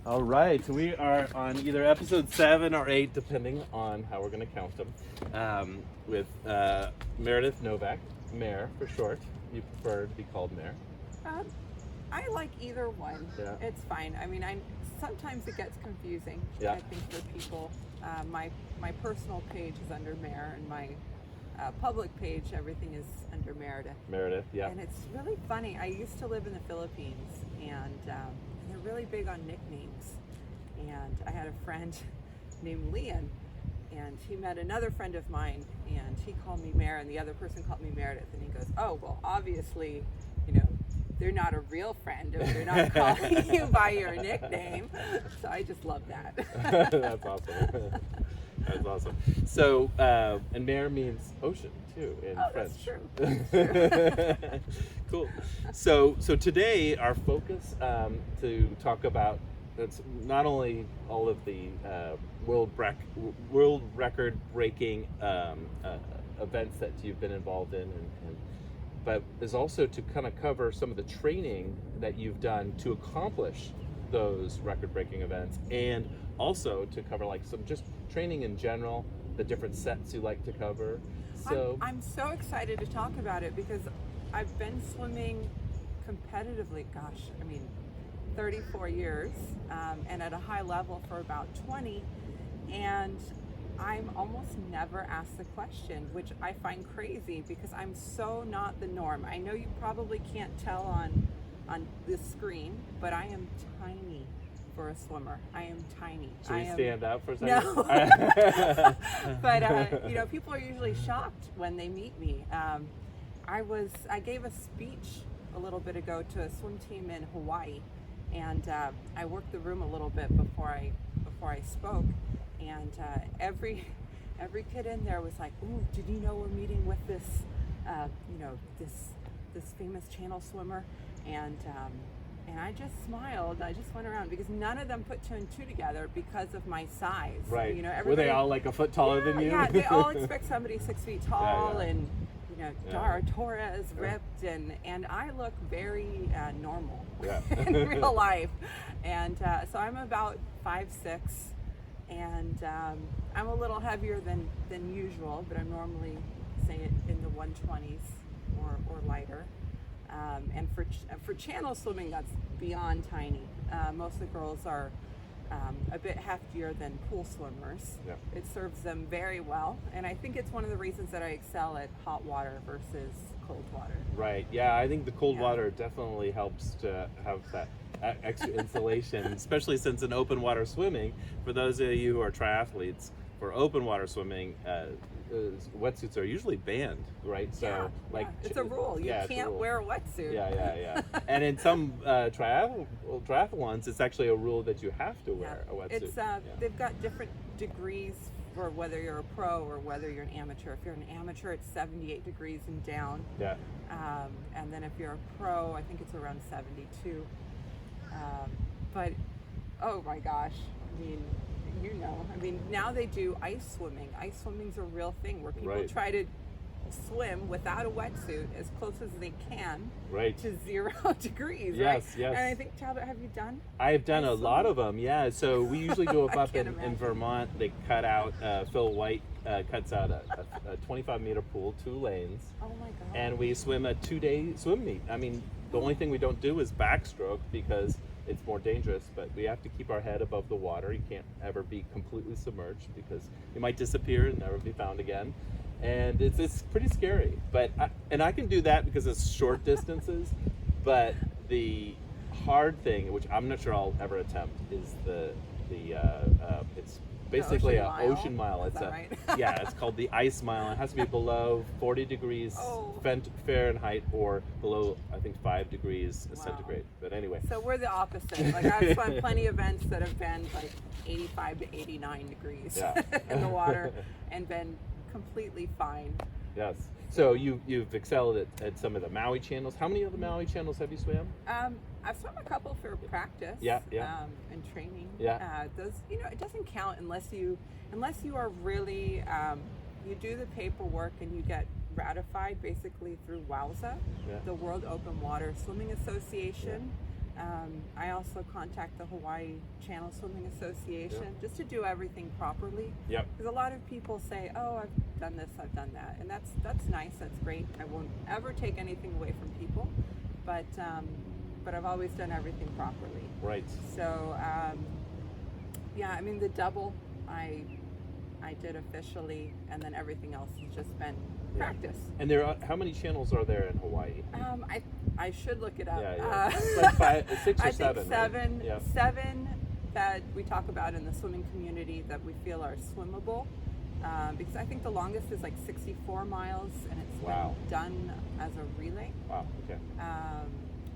All right, so we are on either episode 7 or 8, depending on how we're going to count them, with Meredith Novack, Mare for short. You prefer to be called Mare? I like either one. Yeah. It's fine. I mean, sometimes it gets confusing. Yeah. I think for people. My personal page is under Mare, and my public page, everything is under Meredith. Meredith, yeah. And it's really funny. I used to live in the Philippines, and they're really big on nicknames. And I had a friend named Leon, and he met another friend of mine, and he called me Mare, and the other person called me Meredith. And he goes, "Oh, well, obviously, they're not a real friend if they're not calling you by your nickname." So I just love that. That's awesome. That's awesome. So, and Mare means ocean too in French. That's true. Cool. So today our focus to talk about, it's not only all of the world record breaking events that you've been involved in, but is also to kind of cover some of the training that you've done to accomplish those record-breaking events, and also to cover like some just training in general, the different sets you like to cover. So I'm so excited to talk about it because I've been swimming competitively, 34 years, and at a high level for about 20, and I'm almost never asked the question, which I find crazy because I'm so not the norm. I know you probably can't tell on this screen, but I am tiny for a swimmer. I am tiny. Should we stand up for a second? No. But people are usually shocked when they meet me. I gave a speech a little bit ago to a swim team in Hawaii, and I worked the room a little bit before I spoke. And every kid in there was like, "Ooh, did you know we're meeting with this, this famous channel swimmer?" And I just smiled. I just went around because none of them put 2 and 2 together because of my size. Right. Were they all like a foot taller than you? Yeah, they all expect somebody 6 feet tall, Yeah. and Dara Torres ripped, and I look very normal in real life. And so I'm about 5'6". And I'm a little heavier than usual, but I'm normally, say, in the 120s or lighter. And for channel swimming, that's beyond tiny. Most of the girls are a bit heftier than pool swimmers. Yeah. It serves them very well, and I think it's one of the reasons that I excel at hot water versus cold water. Right. Yeah, I think the cold water definitely helps to have that extra insulation, especially since in open water swimming, for those of you who are triathletes, for open water swimming, wetsuits are usually banned, right? So, it's a rule. You can't wear a wetsuit. Yeah. And in some triathlons, it's actually a rule that you have to wear a wetsuit. It's they've got different degrees for whether you're a pro or whether you're an amateur. If you're an amateur, it's 78 degrees and down. Yeah. And then if you're a pro, I think it's around 72. But oh my gosh, now they do ice swimming. Ice swimming's a real thing where people try to swim without a wetsuit as close as they can to 0 degrees. Yes. And I think, Talbott, have you done? I've done a lot of them, yeah. So we usually do it up in Vermont. They cut out, Phil White cuts out a 25-meter pool, 2 lanes. Oh my God. And we swim a 2-day swim meet. The only thing we don't do is backstroke because it's more dangerous, but we have to keep our head above the water. You can't ever be completely submerged because you might disappear and never be found again. And it's pretty scary, but I can do that because it's short distances. But the hard thing, which I'm not sure I'll ever attempt, is it's basically an ocean mile. Is that right? It's called the ice mile. It has to be below 40 degrees Fahrenheit or below, I think, 5 degrees centigrade. But anyway. So we're the opposite. Like, I've swum plenty of events that have been like 85 to 89 degrees in the water and been completely fine. Yes. So you've excelled at some of the Maui channels. How many of the Maui channels have you swam? I've swum a couple for practice. And training. Those, it doesn't count unless you are really you do the paperwork and you get ratified basically through WOWSA, the World Open Water Swimming Association. I also contact the Hawaii Channel Swimming Association just to do everything properly. Yep. Because a lot of people say, "Oh, I've done this, I've done that," and that's nice, that's great. I won't ever take anything away from people, but I've always done everything properly. Right. So yeah, I mean the double, I did officially, and then everything else has just been practice. And how many channels are there in Hawaii? I should look it up. Yeah. It's like 6 or I 7. think 7. Right? Yeah. 7 that we talk about in the swimming community that we feel are swimmable. Because I think the longest is like 64 miles, and it's been done as a relay. Wow. Okay.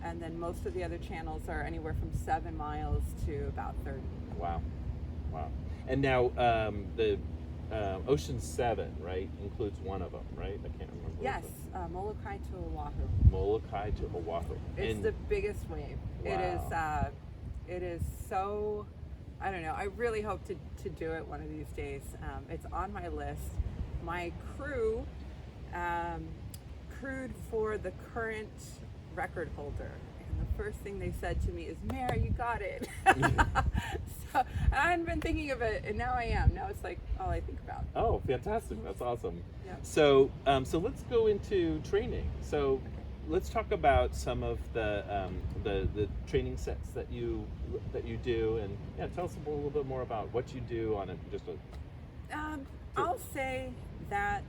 And then most of the other channels are anywhere from 7 miles to about 30. Wow. And now the Ocean 7, right, includes one of them, right? I can't remember. Yes, Molokai to Oahu. Molokai to Oahu. It's the biggest wave. Wow. It is so, I don't know, I really hope to do it one of these days. It's on my list. My crew crewed for the current record holder. And the first thing they said to me is, "Mary, you got it." So I hadn't been thinking of it, and now I am. Now it's like all I think about. Oh, fantastic! That's awesome. Yeah. So, so let's go into training. So, let's talk about some of the training sets that you do, and tell us a little bit more about what you do on I'll say that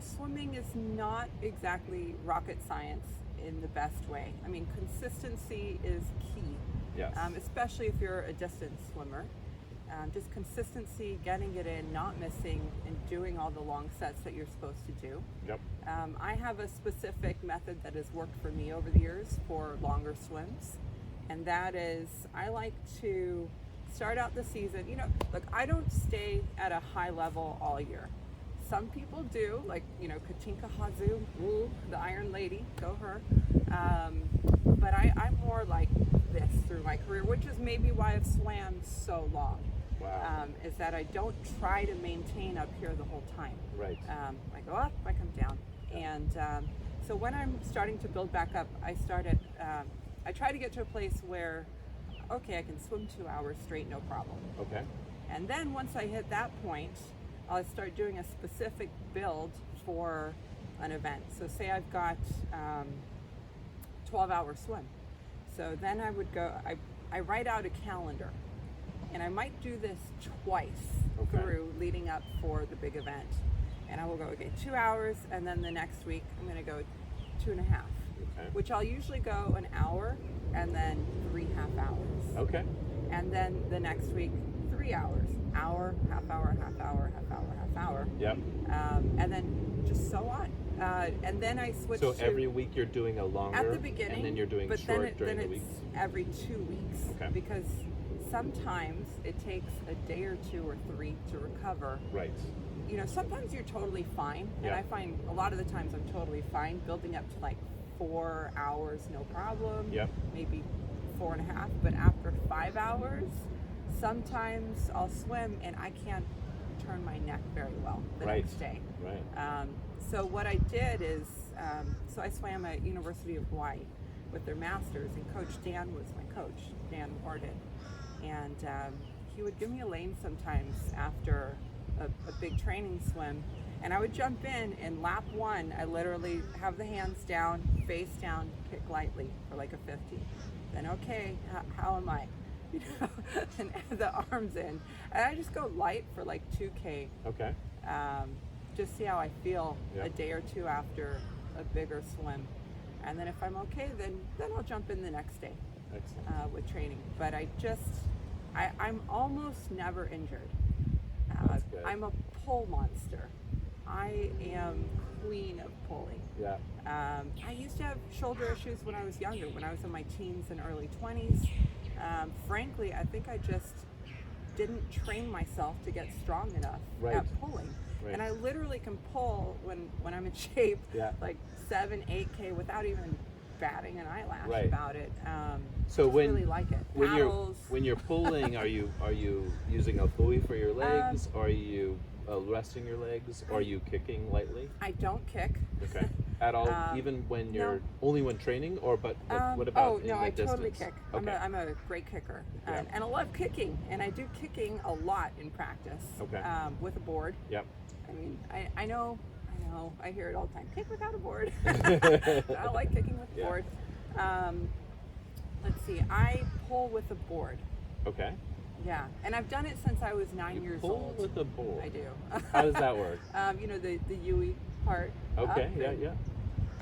swimming is not exactly rocket science in the best way. I mean, consistency is key. Yes. Especially if you're a distance swimmer. Just consistency, getting it in, not missing, and doing all the long sets that you're supposed to do. Yep. I have a specific method that has worked for me over the years for longer swims, and that is I like to start out the season. Look, I don't stay at a high level all year. Some people do, like Katinka Hazu, the Iron Lady, go her. But I'm more like this through my career, which is maybe why I've swam so long. Wow. Is that I don't try to maintain up here the whole time. Right. I go up, I come down. And so when I'm starting to build back up, I try to get to a place where, okay, I can swim 2 hours straight, no problem. Okay. And then once I hit that point, I'll start doing a specific build for an event. So say I've got 12-hour swim. So then I would go, I write out a calendar, and I might do this twice through leading up for the big event. And I will go, okay, 2 hours, and then the next week I'm gonna go 2.5, which I'll usually go an hour and then 3.5 hours. Okay. And then the next week, 3 hours, hour, half hour, half hour, half hour, half hour. Yep. And then just so on. And then I switch to every week you're doing a longer at the beginning, and then you're doing short during the week. Every 2 weeks. Okay. Because sometimes it takes a day or 2 or 3 to recover. Right. Sometimes you're totally fine, and I find a lot of the times I'm totally fine, building up to like 4 hours, no problem. Yep. Maybe 4.5, but after 5 hours, sometimes I'll swim and I can't turn my neck very well the next day. Right. So what I did is, so I swam at University of Hawaii with their masters, and Coach Dan was my coach, Dan Warden. And he would give me a lane sometimes after a big training swim, and I would jump in lap 1, I literally have the hands down, face down, kick lightly for like a 50. Then, okay, how am I? And add the arms in. And I just go light for like 2K. Okay. Just see how I feel a day or 2 after a bigger swim. And then if I'm okay, then I'll jump in the next day. Excellent. With training. But I'm almost never injured. That's good. I'm a pull monster. I am queen of pulling. Yeah. I used to have shoulder issues when I was younger, when I was in my teens and early 20s. Frankly, I think I just didn't train myself to get strong enough at pulling. Right. And I literally can pull when I'm in shape, like 7-8K without even batting an eyelash about it. So when really like it. When you're pulling, are you using a buoy for your legs? Are you resting your legs? Or are you kicking lightly? I don't kick. Okay. at all, even when you're only when training, or what about oh no, in the I distance? totally kick. Okay. I'm a great kicker, and I love kicking, and I do kicking a lot in practice. Okay. With a board. Yep. I mean, I know, I hear it all the time. Kick without a board. I like kicking with a board. Let's see. I pull with a board. Okay. Yeah, and I've done it since I was 9 years old. Pull with a board. I do. How does that work? The Yui part. Okay. Yeah.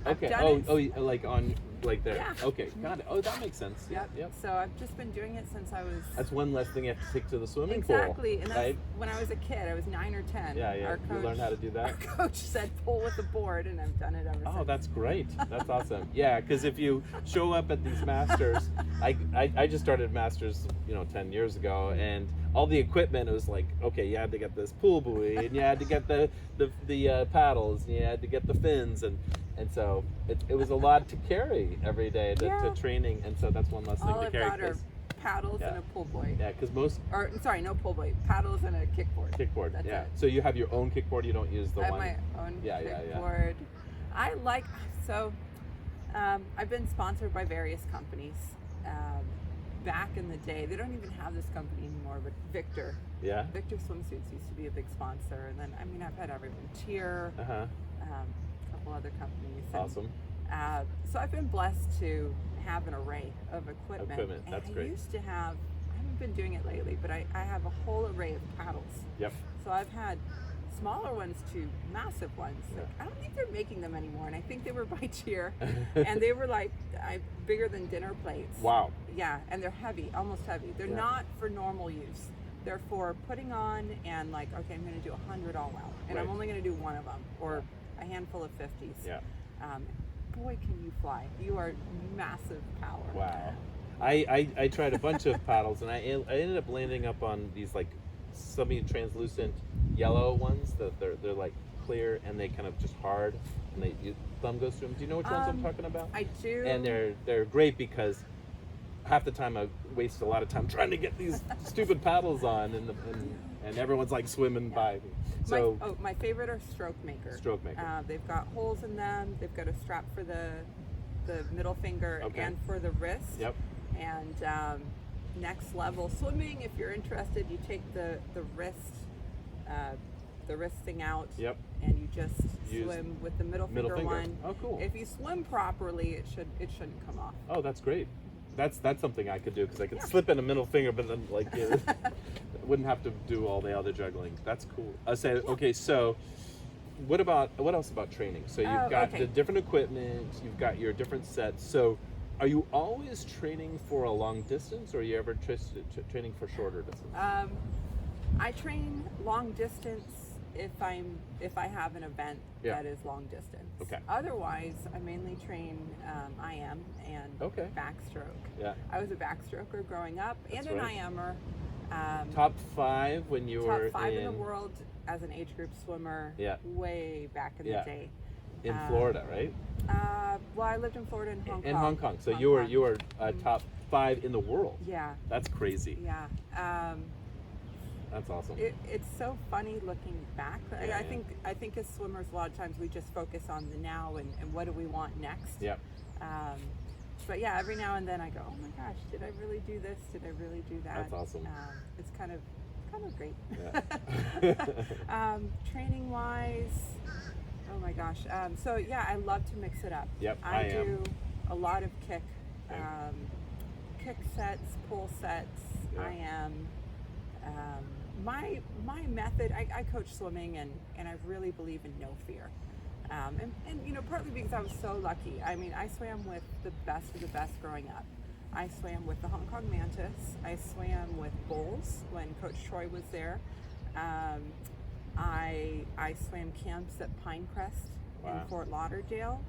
I've Okay. done Oh, like on like there. Yeah. Okay, got it. Oh, that makes sense. Yep. So I've just been doing it since I was. That's one less thing you have to take to the swimming pool. Exactly, and that's right? when I was a kid. I was 9 or 10. Yeah. Our You learned how to do that. Our coach said pull with the board, and I've done it ever since. Oh, that's great. That's awesome. Yeah, because if you show up at these masters, I just started masters, 10 years ago, and all the equipment, it was like, okay, you had to get this pool buoy, and you had to get the paddles, and you had to get the fins, and so it was a lot to carry every day to training, and so that's one less thing All to I've carry. got are paddles and a pull buoy. Yeah, because most no pull buoy, paddles and a kickboard. Kickboard, That's it. So you have your own kickboard, you don't use the I have one. my own Yeah. kickboard. I've been sponsored by various companies. Back in the day, they don't even have this company anymore, but Victor. Yeah. Victor Swimsuits used to be a big sponsor, and then I've had everyone. Tier, a couple other companies. Awesome. So I've been blessed to have an array of equipment. That's and great. I used to have, I haven't been doing it lately, but I have a whole array of paddles. Yep. So I've had smaller ones to massive ones. Like, I don't think they're making them anymore, and I think they were by Tier, and they were like bigger than dinner plates. Wow. Yeah, and they're heavy, almost heavy. They're not for normal use. They're for putting on and like, okay, I'm going to do 100 all out, and I'm only going to do one of them, or a handful of 50s. Yeah. Boy, can you fly. You are massive power. Wow. I tried a bunch of paddles, and I ended up landing up on these like semi-translucent yellow ones that they're like clear, and they kind of just hard, and your thumb goes through them. Do you know which ones I'm talking about? I do. And they're great because half the time I waste a lot of time trying to get these stupid paddles on, and everyone's like swimming by me. So my favorite are Stroke Maker. Stroke Maker. They've got holes in them. They've got a strap for the middle finger and for the wrist. Yep. And next level swimming, if you're interested, you take the wrist thing out. Yep. And you just swim with the middle finger one. Oh, cool. If you swim properly, it shouldn't come off. Oh, that's great. That's something I could do, because I could slip in a middle finger, but then wouldn't have to do all the other juggling. That's cool. Okay, so what else about training? So you've got the different equipment, you've got your different sets. So are you always training for a long distance, or are you ever training for shorter distance? I train long distance if I have an event that is long distance. Okay. Otherwise, I mainly train IM and backstroke. Yeah. I was a backstroker growing up. That's and an right. IMer. Top 5 when you were top 5 in the world as an age group swimmer. Yeah. Way back in the day. In Florida, right? Well, I lived in Florida and Hong Kong. In Hong Kong. So you were top 5 in the world. Yeah. That's crazy. Yeah. That's awesome. It's so funny looking back. I think as swimmers, a lot of times we just focus on the now and what do we want next. Yep. But yeah, every now and then I go, oh my gosh, did I really do this? Did I really do that? That's awesome. It's kind of great. Yeah. Training wise, oh my gosh. So yeah, I love to mix it up. Yep. I do a lot of kick sets, pull sets. Yeah. I am. My method, I coach swimming, and I really believe in no fear. And partly because I was so lucky. I mean, I swam with the best of the best growing up. I swam with the Hong Kong Mantis. I swam with bulls when Coach Troy was there. I swam camps at Pinecrest in Fort Lauderdale.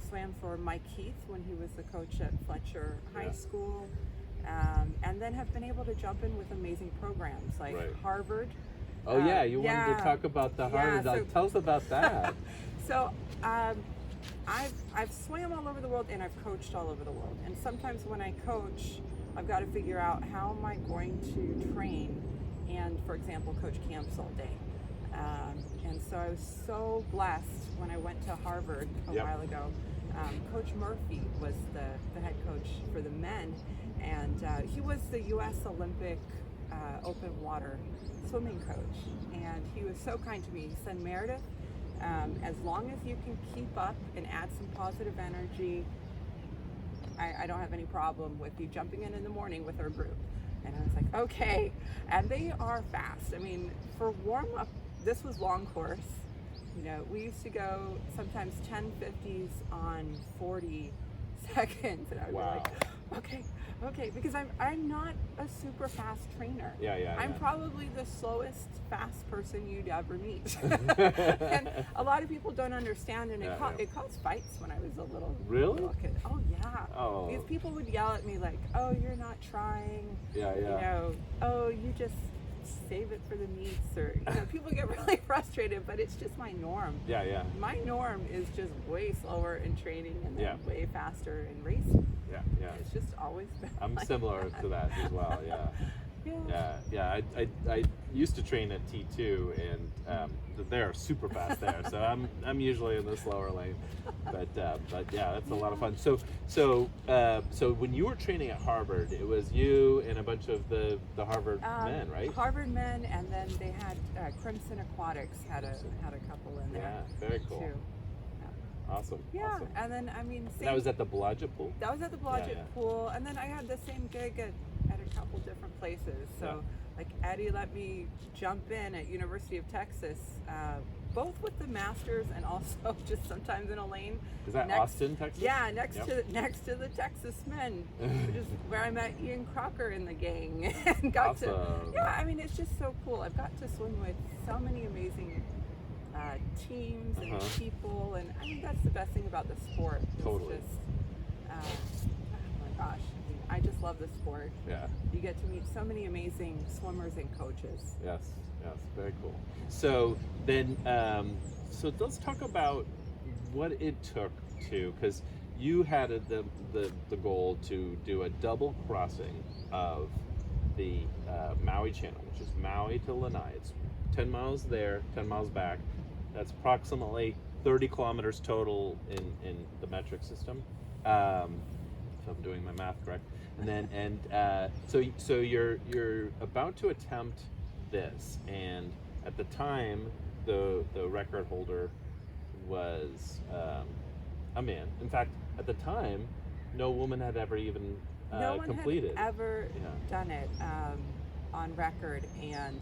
Swam for Mike Heath when he was the coach at Fletcher High School. And then have been able to jump in with amazing programs like Harvard. Oh you wanted to talk about the Harvard. So, tell us about that. So I've swam all over the world, and I've coached all over the world. And sometimes when I coach, I've got to figure out how am I going to train and, for example, coach camps all day. And so I was so blessed when I went to Harvard a while ago. Coach Murphy was the head coach for the men, and he was the U.S. Olympic open water swimming coach. And he was so kind to me. He said, Meredith, as long as you can keep up and add some positive energy, I don't have any problem with you jumping in the morning with our group. And I was like, okay. And they are fast. I mean, for warm up, this was long course. You know, we used to go sometimes 10:50s on 40 seconds, and I would be like, okay, because I'm not a super fast trainer. I'm probably the slowest fast person you'd ever meet. And a lot of people don't understand, and it caused fights when I was a little kid. Oh yeah. Oh. Because people would yell at me like, oh, you're not trying. You know, oh, you just save it for the meets, or you know, people get really frustrated, but it's just my norm. My norm is just way slower in training and then way faster in racing. It's just always been I'm like similar to that as well. I used to train at T2, and they're super fast there. So I'm usually in the slower lane, but yeah, that's a lot of fun. So when you were training at Harvard, it was you and a bunch of the Harvard men, right? Harvard men, and then they had Crimson Aquatics had a couple in there. Yeah, very cool. Too. Awesome. Yeah, awesome. And then that was at the Blodgett pool? That was at the Blodgett pool, and then I had the same gig at a couple different places. So like Eddie let me jump in at University of Texas, both with the Masters and also just sometimes in a lane. Is that Austin, Texas? Yeah, next to the Texas men, which is where I met Ian Crocker in the gang and got to. Yeah, I mean it's just so cool. I've got to swim with so many amazing teams and people, and I mean that's the best thing about the sport. Totally. Just, oh my gosh, I just love the sport. Yeah. You get to meet so many amazing swimmers and coaches. Yes, very cool. So then, so let's talk about what it took to, because you had the goal to do a double crossing of the Maui Channel, which is Maui to Lanai. It's 10 miles there, 10 miles back. That's approximately 30 kilometers total in the metric system. If I'm doing my math correct. And then, so you're about to attempt this, and at the time, the record holder was a man. In fact, at the time, no woman had ever even completed. No one had ever done it on record, and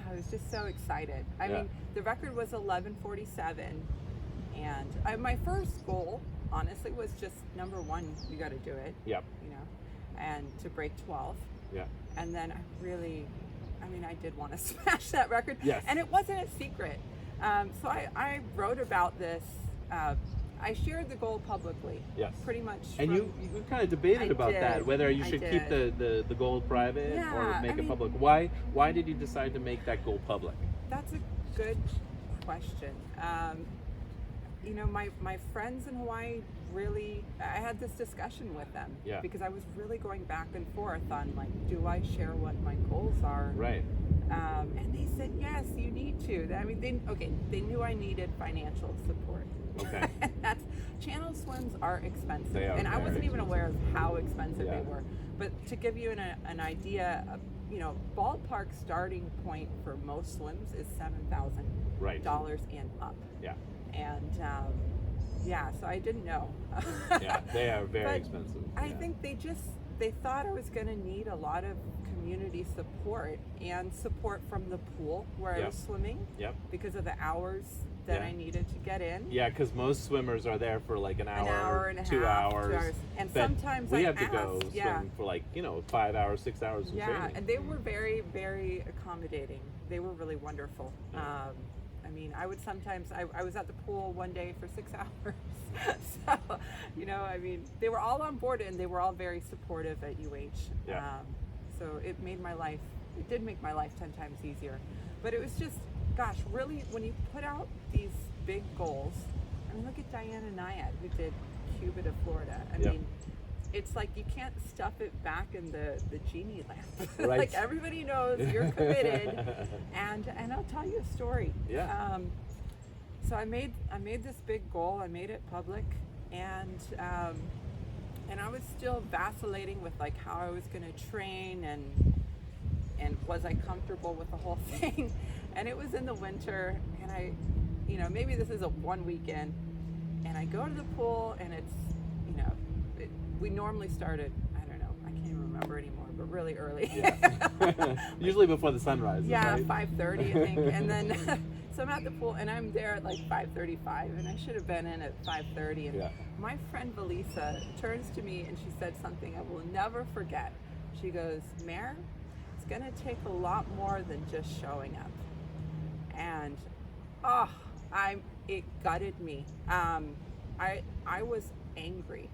I was just so excited. I mean, the record was 11:47, and my first goal, honestly, was just number one, you got to do it. You know, and to break 12. And then I did want to smash that record. And it wasn't a secret. So I wrote about this. I shared the goal publicly. Pretty much. And you kind of debated about that, whether you should keep the goal private or make it public. Why did you decide to make that goal public? That's a good question. You know, my friends in Hawaii really, I had this discussion with them because I was really going back and forth on like, do I share what my goals are? And they said, yes, you need to. I mean, they knew I needed financial support. That's channel swims are expensive, and I wasn't even aware of how expensive they were. But to give you an idea, you know, ballpark starting point for most swims is $7,000 and up. And so I didn't know. They are very expensive. I think they thought I was going to need a lot of community support and support from the pool where I was swimming because of the hours that I needed to get in. Because most swimmers are there for like an hour and a 2 half, hours. 2 hours. And sometimes we have to go swim for like 5 hours, 6 hours of training. And they were very, very accommodating. They were really wonderful. I mean, I would sometimes, I was at the pool one day for 6 hours. So, you know, I mean, they were all on board and they were all very supportive at UH. So it did make my life 10 times easier. But it was just, gosh, really, when you put out these big goals, I mean, look at Diana Nyad, who did Cuba to Florida. I mean, it's like you can't stuff it back in the genie lamp. Right. Like everybody knows you're committed, and I'll tell you a story. Yeah. So I made this big goal. I made it public, and I was still vacillating with like how I was going to train and was I comfortable with the whole thing. And it was in the winter, and I, maybe this is a one weekend, and I go to the pool, and it's, we normally start at, I don't know, I can't even remember anymore, but really early. Yeah. Usually before the sun rises. Yeah, right? 5:30 I think, and then so I'm at the pool, and I'm there at like 5:35, and I should have been in at 5:30. And my friend Valisa turns to me and she said something I will never forget. She goes, "Mare, it's gonna take a lot more than just showing up." And it gutted me. I was angry.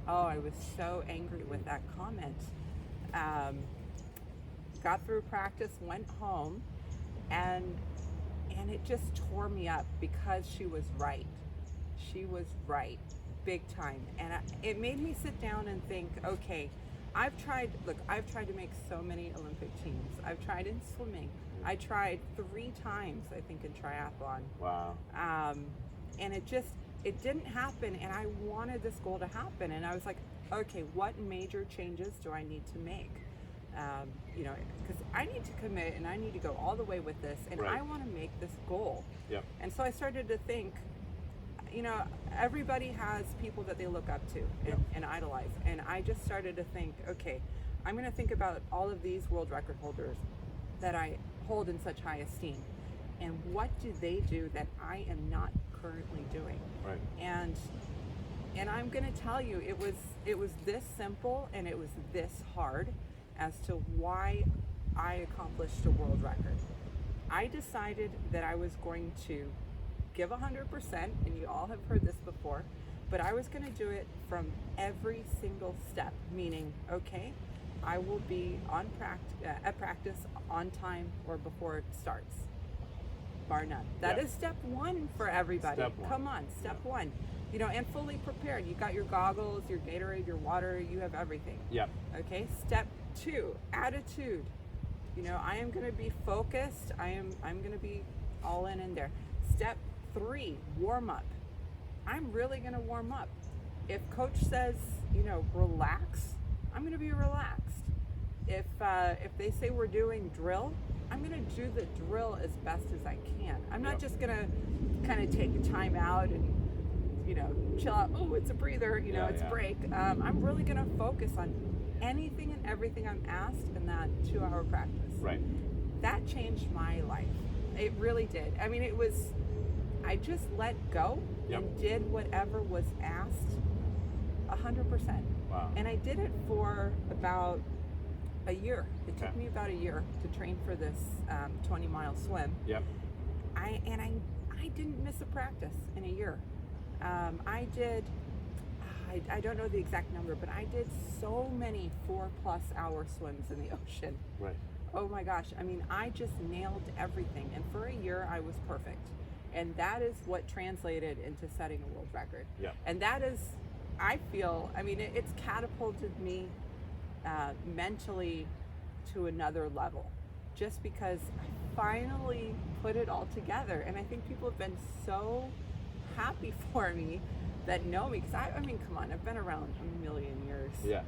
Oh, I was so angry with that comment. Got through practice, went home, and it just tore me up because she was right. She was right, big time. And it made me sit down and think, okay, I've tried to make so many Olympic teams. I've tried in swimming. I tried 3 times, I think, in triathlon. Wow. And it didn't happen, and I wanted this goal to happen. And I was like, okay, what major changes do I need to make? Because I need to commit and I need to go all the way with this, and right. I want to make this goal. Yep. And so I started to think, everybody has people that they look up to and idolize. And I just started to think, okay, I'm going to think about all of these world record holders that I hold in such high esteem, and what do they do that I am not currently doing? Right. And I'm going to tell you, it was this simple and it was this hard as to why I accomplished a world record. I decided that I was going to give 100%, and you all have heard this before, but I was going to do it from every single step, meaning, okay, I will be at practice on time or before it starts, bar none. That is step 1 for everybody. Step 1. Come on, step 1. And fully prepared. You got your goggles, your Gatorade, your water, you have everything. Yep. Okay, step 2, attitude. I am going to be focused. I'm going to be all in there. Step 3, warm up. I'm really going to warm up. If coach says, relax, I'm going to be relaxed. If they say we're doing drill, I'm going to do the drill as best as I can. I'm not just going to kind of take a time out and, chill out. Oh, it's a breather, it's a break. I'm really going to focus on anything and everything I'm asked in that 2-hour practice. Right. That changed my life. It really did. I mean, I just let go and did whatever was asked 100%. Wow. And I did it for about a year. It took me about a year to train for this 20-mile swim. Yep. I didn't miss a practice in a year. I did, I don't know the exact number, but I did so many 4+ hour swims in the ocean. Right. Oh my gosh. I mean, I just nailed everything. And for a year, I was perfect. And that is what translated into setting a world record. Yeah. And that is, I feel, it's catapulted me mentally to another level, just because I finally put it all together. And I think people have been so happy for me that know me, because I mean, come on, I've been around a million years. Yeah.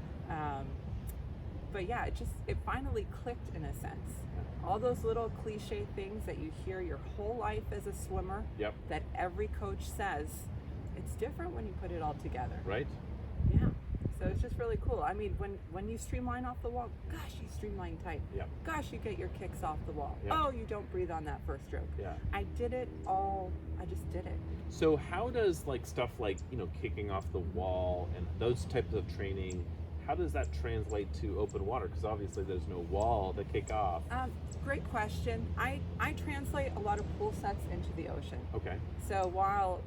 But yeah, it finally clicked in a sense. All those little cliche things that you hear your whole life as a swimmer, that every coach says, it's different when you put it all together. Right. Yeah. So it's just really cool. I mean, when you streamline off the wall, gosh, you streamline tight. Yep. Gosh, you get your kicks off the wall. Yep. Oh, you don't breathe on that first stroke. Yeah. I did it all. I just did it. So how does stuff like, kicking off the wall and those types of training, how does that translate to open water? Because obviously there's no wall to kick off. Great question. I translate a lot of pool sets into the ocean. Okay. So while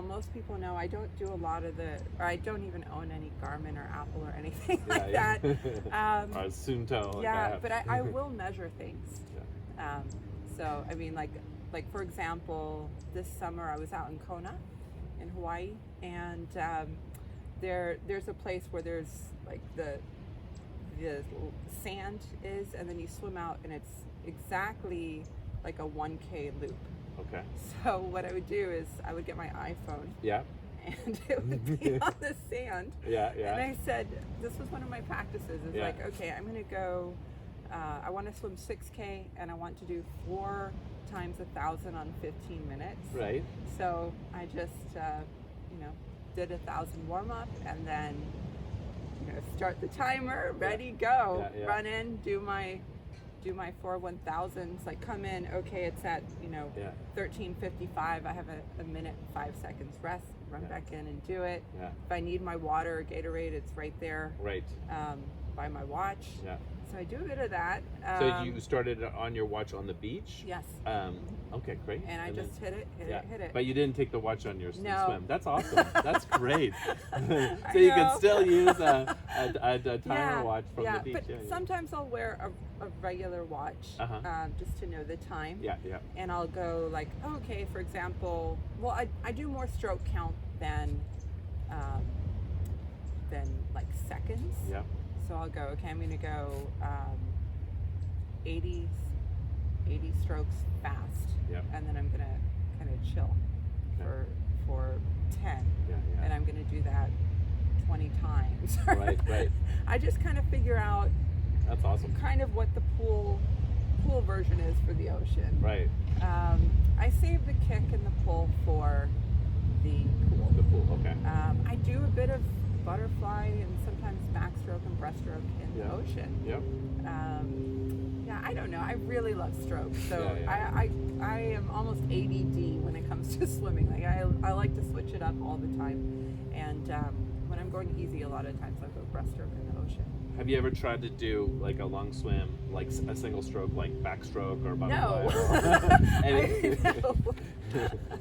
most people know I don't do a lot of I don't even own any Garmin or Apple or anything like that. Or Sunto. But I will measure things. Yeah. So, I mean, like for example, this summer I was out in Kona in Hawaii, and there's a place where there's like the sand is, and then you swim out, and it's exactly like a 1K loop. Okay. So what I would do is I would get my iPhone. Yeah. And it would be on the sand. Yeah, yeah. And I said, this was one of my practices. Is like, okay, I'm going to go. I want to swim 6K, and I want to do 4 times 1,000 on 15 minutes. Right. So I just, did 1,000 warm up, and then, start the timer, ready, go, run in, do my 4 1,000s, like come in, okay, it's at 13:55. I have a minute and 5 seconds rest, run back in and do it. Yeah. If I need my water or Gatorade, it's right there. Right. By my watch. Yeah. So I do a bit of that. So you started on your watch on the beach? Yes. Okay, great. And I just hit it. But you didn't take the watch on your No. swim. That's awesome. That's great. So you can still use a timer watch from the beach. But sometimes I'll wear a regular watch just to know the time. Yeah, yeah. And I'll go like, okay, for example, well, I do more stroke count than like seconds. Yeah. So I'll go, okay, I'm going to go 80 strokes fast. Yep. And then I'm going to kind of chill for 10. Yeah. And I'm going to do that 20 times. Right. I just kind of figure out that's awesome. Kind of what the pool version is for the ocean. Right. I save the kick and the pull for the pool. The pool, okay. I do a bit of butterfly and sometimes backstroke and breaststroke in the ocean. Yep. I don't know. I really love strokes, so Yeah. I am almost ADD when it comes to swimming. Like I like to switch it up all the time, and when I'm going easy, a lot of times I'll go breaststroke in the ocean. Have you ever tried to do like a long swim, like a single stroke, like backstroke or butterfly? No.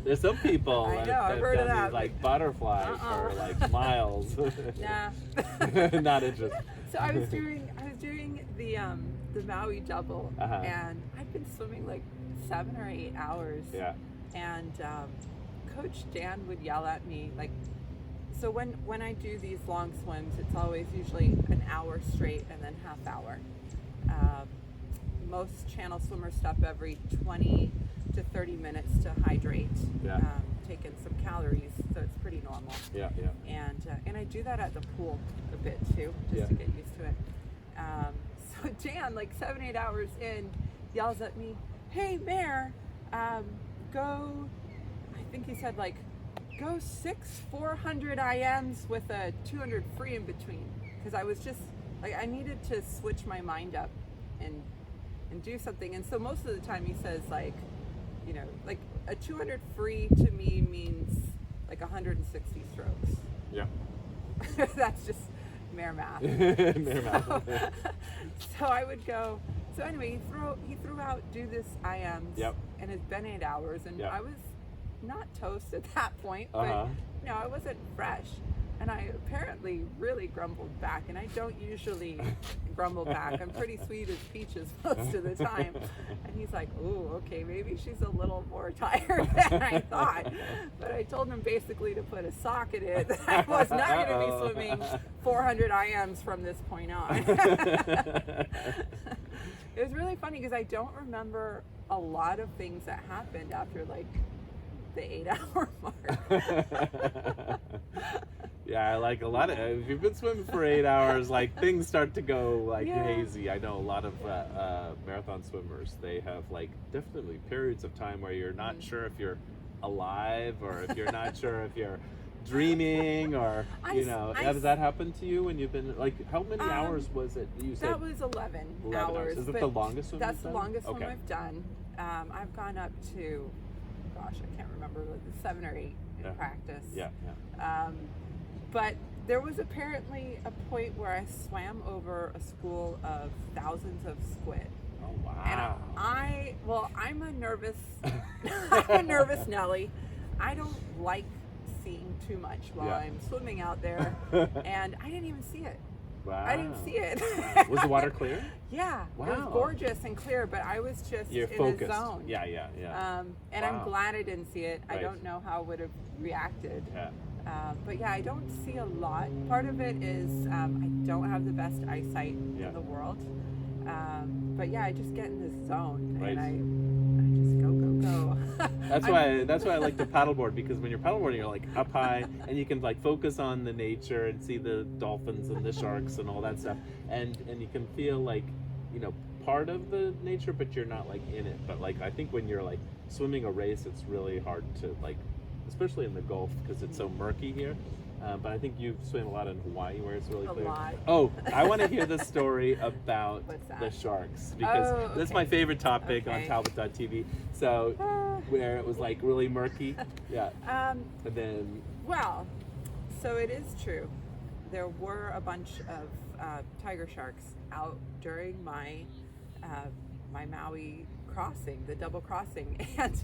There's some people I know, I've heard of that. like butterflies for like miles. Nah. Not interested. So I was doing the Maui double, and I've been swimming like 7 or 8 hours. Yeah. And Coach Dan would yell at me like, so when I do these long swims, it's always usually an hour straight and then half hour. Most channel swimmers stop every 20 to 30 minutes to hydrate, take in some calories, so it's pretty normal. Yeah. And I do that at the pool a bit too, just to get used to it. So Dan, like 7-8 hours in, yells at me, "Hey, Mare, go," I think he said like, "go 6 400 IMs with a 200 free in between," because I was just like, I needed to switch my mind up and do something. And so most of the time he says like, like a 200 free to me means like 160 strokes. Yeah. That's just mare math. So I would go. So anyway, he threw out do this IMs. Yep. And it's been 8 hours, and I was not toast at that point, but I wasn't fresh. And I apparently really grumbled back, and I don't usually grumble back. I'm pretty sweet as peaches most of the time. And he's like, "Ooh, okay, maybe she's a little more tired than I thought." But I told him basically to put a sock in it, that I was not going to be swimming 400 IMs from this point on. It was really funny because I don't remember a lot of things that happened after like the 8-hour mark. Yeah, like a lot of, if you've been swimming for 8 hours, like things start to go like hazy. I know a lot of marathon swimmers, they have like definitely periods of time where you're not sure if you're alive or if you're not sure if you're dreaming or, does that happen to you when you've been, like, how many hours was it? You said that was 11 hours. Is it the longest swim That's you've the done? longest one I've done. I've gone up to, gosh, I can't remember, like 7 or 8 in practice. Yeah. But there was apparently a point where I swam over a school of thousands of squid. Oh, wow. And I'm a nervous Nelly. I don't like seeing too much while I'm swimming out there, and I didn't even see it. Wow. I didn't see it. Was the water clear? Yeah. Wow. It was gorgeous and clear, but I was just in focused. a zone. Yeah. And I'm glad I didn't see it. I don't know how I would have reacted. Yeah. But yeah, I don't see a lot. Part of it is I don't have the best eyesight in the world. But yeah, I just get in this zone and I just go. That's why I like the paddleboard, because when you're paddleboarding, you're like up high and you can like focus on the nature and see the dolphins and the sharks and all that stuff, and you can feel like, you know, part of the nature, but you're not like in it. But like I think when you're like swimming a race, it's really hard to like, especially in the Gulf because it's so murky here. But I think you swim a lot in Hawaii where it's really clear. A lot. Oh, I want to hear the story about What's that? the sharks, because that's my favorite topic on Talbott.tv. So where it was like really murky. Yeah. And then. Well, so it is true. There were a bunch of tiger sharks out during my my Maui crossing, the double crossing, and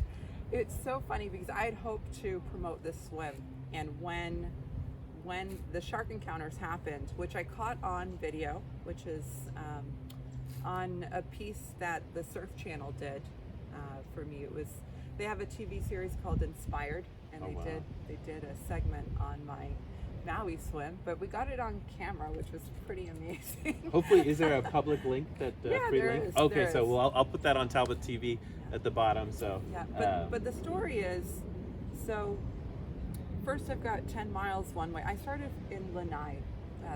it's so funny because I had hoped to promote this swim, and when the shark encounters happened, which I caught on video, which is on a piece that the Surf Channel did for me. They have a TV series called Inspired, and they did a segment on my Maui swim, but we got it on camera, which was pretty amazing. Hopefully, is there a public link that free there link? is, Okay, there so is. I'll put that on Talbot TV at the bottom. So yeah, but the story is, so first I've got 10 miles one way. I started in Lanai,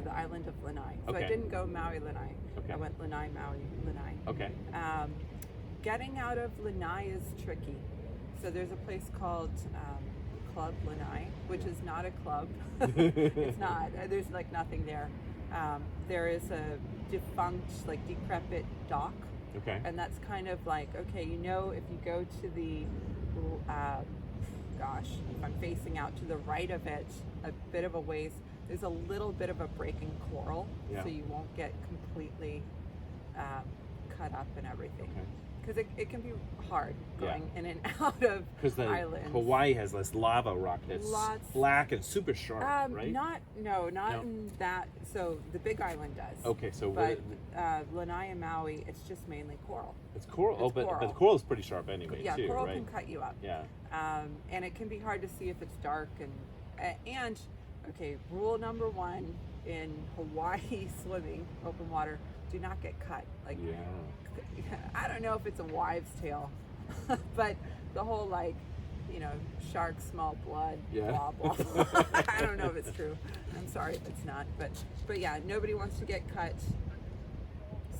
the island of Lanai. So I didn't go Maui, Lanai. I went Lanai, Maui, Lanai. Okay. Getting out of Lanai is tricky. So there's a place called Club Lanai, which is not a club. It's not. There's like nothing there. There is a defunct, like decrepit dock. Okay. And that's kind of like, okay, you know, if you go to the, if I'm facing out to the right of it, a bit of a ways, there's a little bit of a breaking coral, so you won't get completely cut up and everything. Because it can be hard going in and out of islands. Hawaii has this lava rock that's black and super sharp, right? Not in that. So the Big Island does. Okay, so but Lanai and Maui, it's just mainly coral. It's coral. But the coral is pretty sharp anyway, yeah, too, coral right? can cut you up. Yeah. And it can be hard to see if it's dark and okay, rule number 1 in Hawaii swimming, open water, do not get cut. Like, I don't know if it's a wives' tale, but the whole like, you know, sharks smell blood, blah blah. I don't know if it's true. I'm sorry if it's not, but yeah, nobody wants to get cut.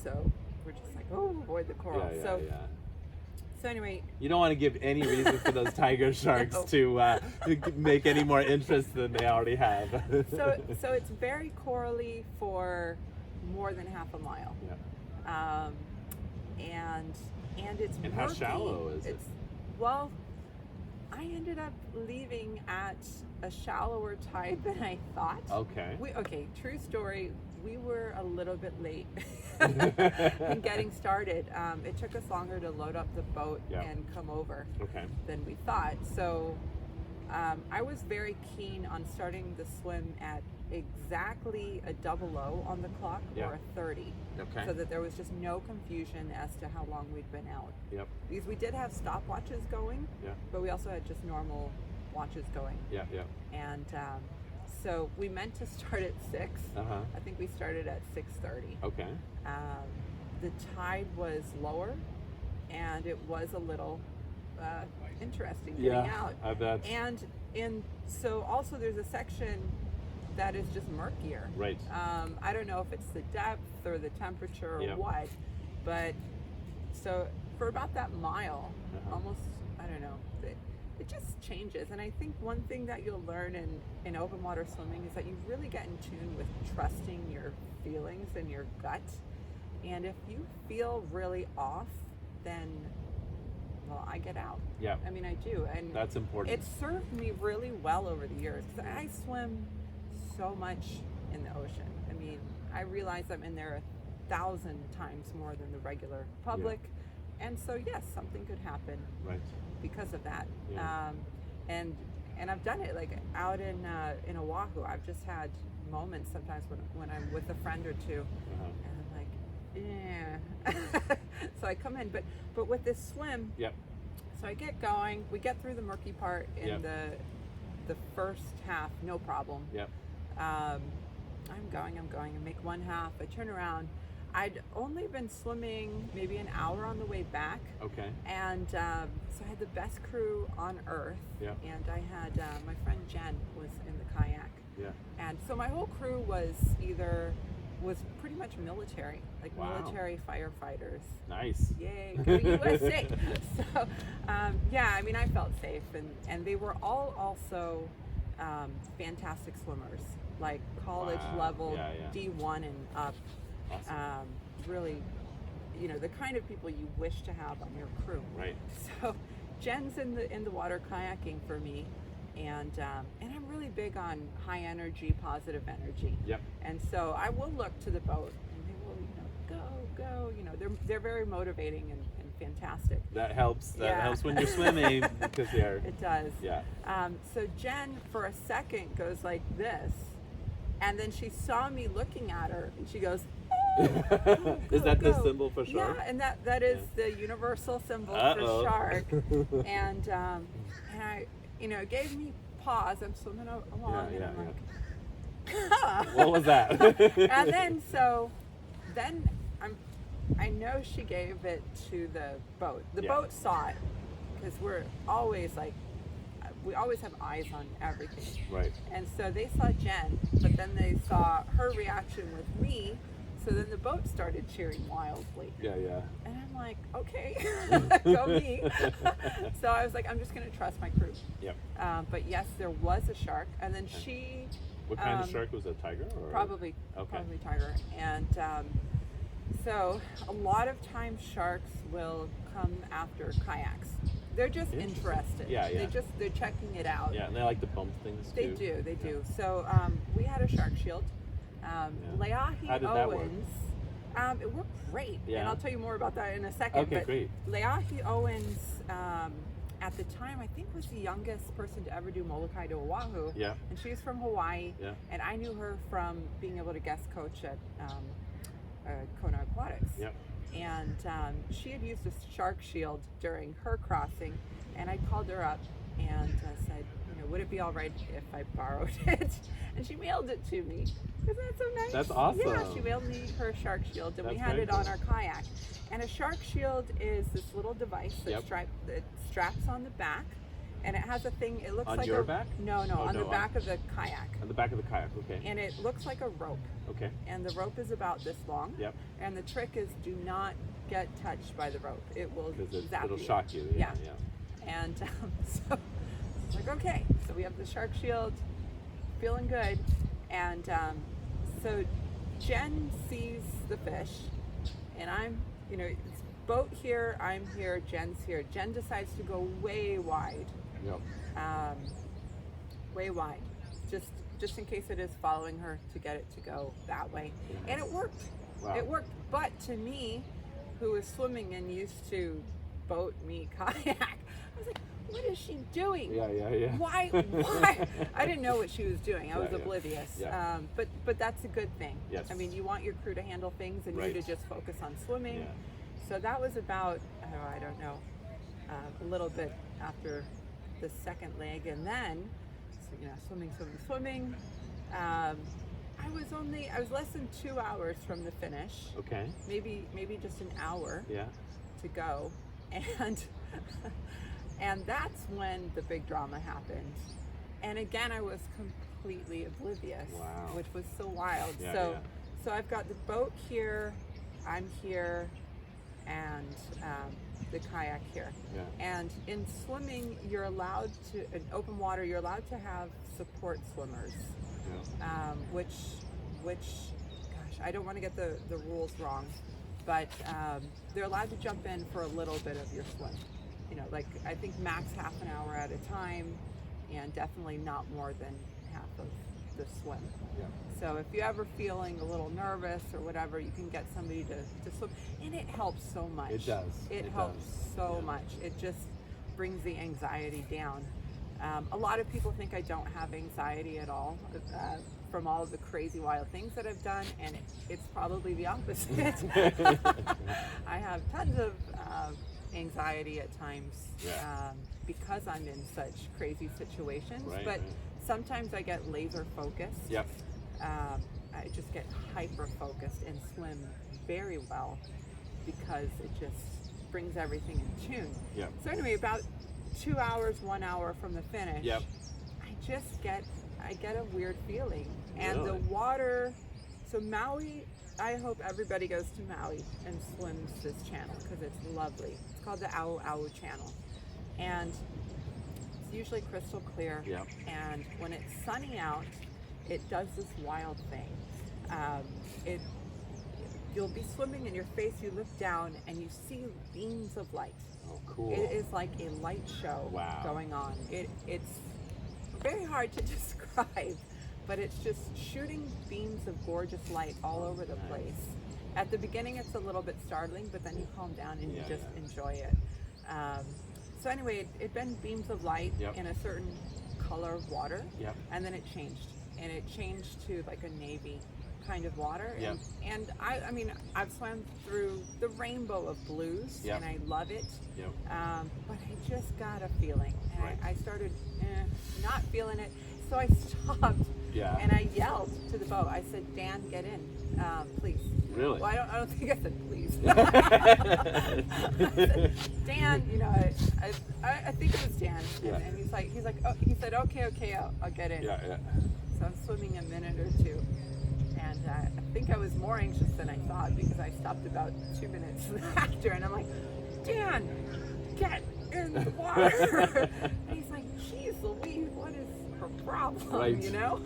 So we're just like, oh, avoid the coral. So anyway, you don't want to give any reason for those tiger sharks to make any more interest than they already have. so it's very corally for more than half a mile. Yeah. And it's and murky. How shallow is it? Well, I ended up leaving at a shallower tide than I thought. Okay. True story. We were a little bit late in getting started. It took us longer to load up the boat and come over than we thought. So I was very keen on starting the swim at exactly a 00 on the clock or a 30, so that there was just no confusion as to how long we'd been out. Because we did have stopwatches going, but we also had just normal watches going. And so we meant to start at 6. I think we started at 6:30. The tide was lower, and it was a little interesting getting out. I bet. And so also there's a section that is just murkier. Right. I don't know if it's the depth or the temperature or what, but so for about that mile, almost, I don't know, it just changes. And I think one thing that you'll learn in open water swimming is that you really get in tune with trusting your feelings and your gut. And if you feel really off, then, well, I get out. I mean, I do. And that's important. It served me really well over the years because I swim so much in the ocean. I mean, I realize I'm in there 1,000 times more than the regular public. And so, yes, something could happen because of that. And I've done it, like out in Oahu. I've just had moments sometimes when I'm with a friend or two, and I'm like, so I come in. But with this swim, so I get going. We get through the murky part in the first half, no problem. Yep. I'm going, I make one half, I turn around. I'd only been swimming maybe an hour on the way back. Okay. And so I had the best crew on earth. Yep. And I had my friend Jen was in the kayak. Yeah. And so my whole crew was pretty much military, like Wow. military firefighters. Nice. Yay, go USA. So, yeah, I mean, I felt safe. And they were all also fantastic swimmers, like college Wow. level, Yeah, yeah. D1 and up. Awesome. Really, you know, the kind of people you wish to have on your crew. Right. So Jen's in the water kayaking for me. And I'm really big on high energy, positive energy. Yep. And so I will look to the boat and they will, you know, go. You know, they're very motivating and fantastic. That helps. That Yeah. helps when you're swimming because they're. It does. Yeah. So Jen, for a second, goes like this, and then she saw me looking at her, and she goes, "Oh, Is that go, the symbol for shark? Yeah, and that is the universal symbol Uh-oh. for shark. And I, you know, it gave me pause. I'm swimming along, Yeah, and I'm yeah, like, What was that? and then I know she gave it to the boat. The Yeah. boat saw it because we're always like, we always have eyes on everything. Right. And so they saw Jen, but then they saw her reaction with me. So then the boat started cheering wildly. Yeah, yeah. And I'm like, okay, go me. So I was like, I'm just going to trust my crew. Yep. But yes, there was a shark. And then she... What kind of shark was it? Tiger? Or? Probably tiger. And so a lot of times sharks will come after kayaks. They're just interested. Yeah, yeah. They're checking it out. Yeah, and they like to bump things They too. do. So we had a shark shield. Leahi How did that work? Owens. It worked great. Yeah. And I'll tell you more about that in a second. Okay, but great. Leahi Owens, at the time, I think was the youngest person to ever do Molokai to Oahu. Yeah. And she's from Hawaii. Yeah. And I knew her from being able to guest coach at Kona Aquatics. Yep. And she had used a shark shield during her crossing, and I called her up and said, you know, would it be all right if I borrowed it? And she mailed it to me. Isn't that so nice? That's awesome. Yeah, she mailed me her shark shield, and we That's had very it on cool. our kayak. And a shark shield is this little device that, Yep. that straps on the back, and it has a thing, it looks On like your a... back? No, Oh, on no, the back of the kayak. On the back of the kayak, okay. And it looks like a rope. Okay. And the rope is about this long. Yep. And the trick is do not get touched by the rope. It will Because zap it'll you. shock you. Yeah. Yeah. And so it's like, okay, so we have the shark shield, feeling good. And so Jen sees the fish, and I'm, you know, it's boat here, I'm here, Jen's here. Jen decides to go way wide. Yep. Way wide. Just in case it is following her to get it to go that way. And it worked. Wow. It worked. But to me, who was swimming and used to boat me kayak, I was like, what is she doing? Yeah. Why? I didn't know what she was doing. I was Yeah. oblivious. Yeah. But that's a good thing. Yes. I mean, you want your crew to handle things and Right. you to just focus on swimming. Yeah. So that was about, I don't know, a little bit after the second leg. And then, so, you know, swimming. I was less than 2 hours from the finish. Okay. Maybe just an hour Yeah. to go. And that's when the big drama happened. And again, I was completely oblivious, Wow. which was so wild. Yeah, so, yeah. so I've got the boat here, I'm here, and the kayak here. Yeah. And in swimming, you're allowed to, in open water, you're allowed to have support swimmers, which, gosh, I don't want to get the rules wrong, but they're allowed to jump in for a little bit of your swim. You know, like I think max half an hour at a time, and definitely not more than half of the swim. Yeah. So if you're ever feeling a little nervous or whatever, you can get somebody to swim, and it helps so much. It does. It It helps does. so Yeah. much. It just brings the anxiety down. A lot of people think I don't have anxiety at all from all of the crazy wild things that I've done, and it's probably the opposite. I have tons of anxiety at times because I'm in such crazy situations. But sometimes I get laser focused. Yep. I just get hyper focused and swim very well because it just brings everything in tune. Yep. So anyway, about 2 hours, 1 hour from the finish, I get a weird feeling. And Really? the water, so Maui, I hope everybody goes to Maui and swims this channel because it's lovely. It's called the Au Au channel. And it's usually crystal clear. Yep. And when it's sunny out, it does this wild thing. You'll be swimming and your face, you look down and you see beams of light. Oh, cool. It is like a light show going on. It's very hard to describe, but it's just shooting beams of gorgeous light all over the place. At the beginning, it's a little bit startling, but then you calm down and you just enjoy it. So anyway, it'd been beams of light in a certain color of water, and then it changed. And it changed to like a navy kind of water. And I mean, I've swam through the rainbow of blues, and I love it. But I just got a feeling. And I started not feeling it. So I stopped and I yelled to the boat. I said, Dan, get in, please. Really? Well, I don't think I said please. I said, Dan, you know, I think it was Dan. And he's like, oh, he said, okay, I'll get in. So I'm swimming a minute or two. And I think I was more anxious than I thought because I stopped about 2 minutes after. And I'm like, Dan, get in the water. And he's like, geez Louise, what is her problem, you know?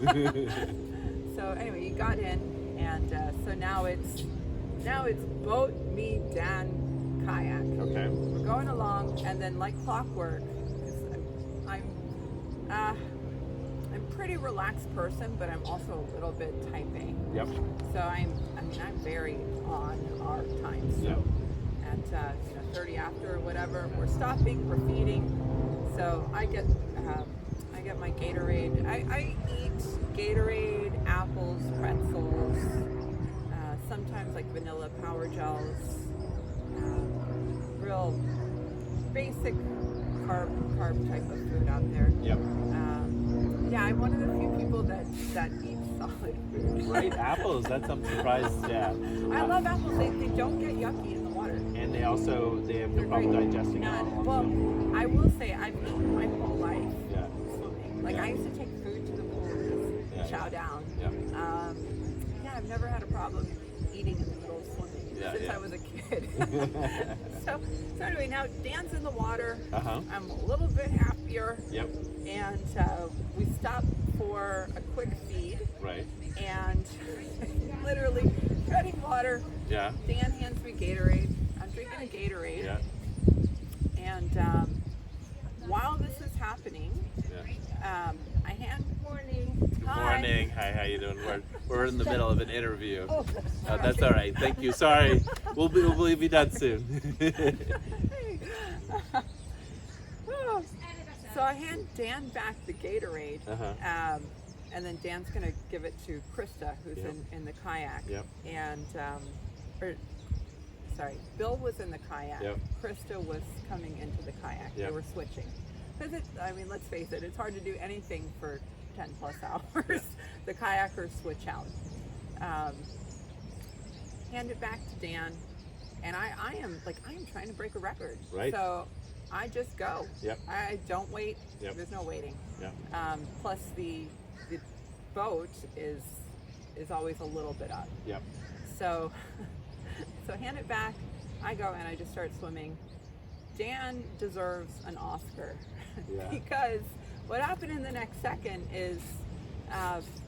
So anyway, he got in, and so now it's boat, me, Dan, kayak. Okay. We're going along, and then like clockwork, 'cause I'm a pretty relaxed person, but I'm also a little bit type A. Yep. So I'm very on our times. So at 30 after or whatever, we're stopping, we're feeding. So I get my Gatorade. I eat Gatorade, apples, pretzels, sometimes like vanilla power gels, real basic carb type of food out there. Yep. I'm one of the few people that eat solid food. Right, apples. That's I'm surprised. Yeah. I love apples. They don't get yucky in the water. And they have no problem digesting it. Well, I will say I've eaten my whole life swimming. Like I used to take food to the pool and just chow down. I've never had a problem eating in the middle of swimming since I was a kid. So anyway, now Dan's in the water. I'm a little bit happier. Yep. And we stop for a quick feed. Right. And literally treading water. Yeah. Dan hands me Gatorade. I'm drinking a Gatorade. Yeah. And while this is happening, I hand Good morning. Hi, how you doing? We're in the middle of an interview. That's all right. Thank you. Sorry. We'll be done soon. So I hand Dan back the Gatorade, and then Dan's going to give it to Krista, who's in the kayak. And, Bill was in the kayak. Krista was coming into the kayak. They were switching. Because let's face it, it's hard to do anything for 10 plus hours. The kayakers switch out. Hand it back to Dan, and I am trying to break a record. Right. So I just go. I don't wait. There's no waiting. Plus the boat is always a little bit up. So hand it back. I go and I just start swimming. Dan deserves an Oscar because what happened in the next second is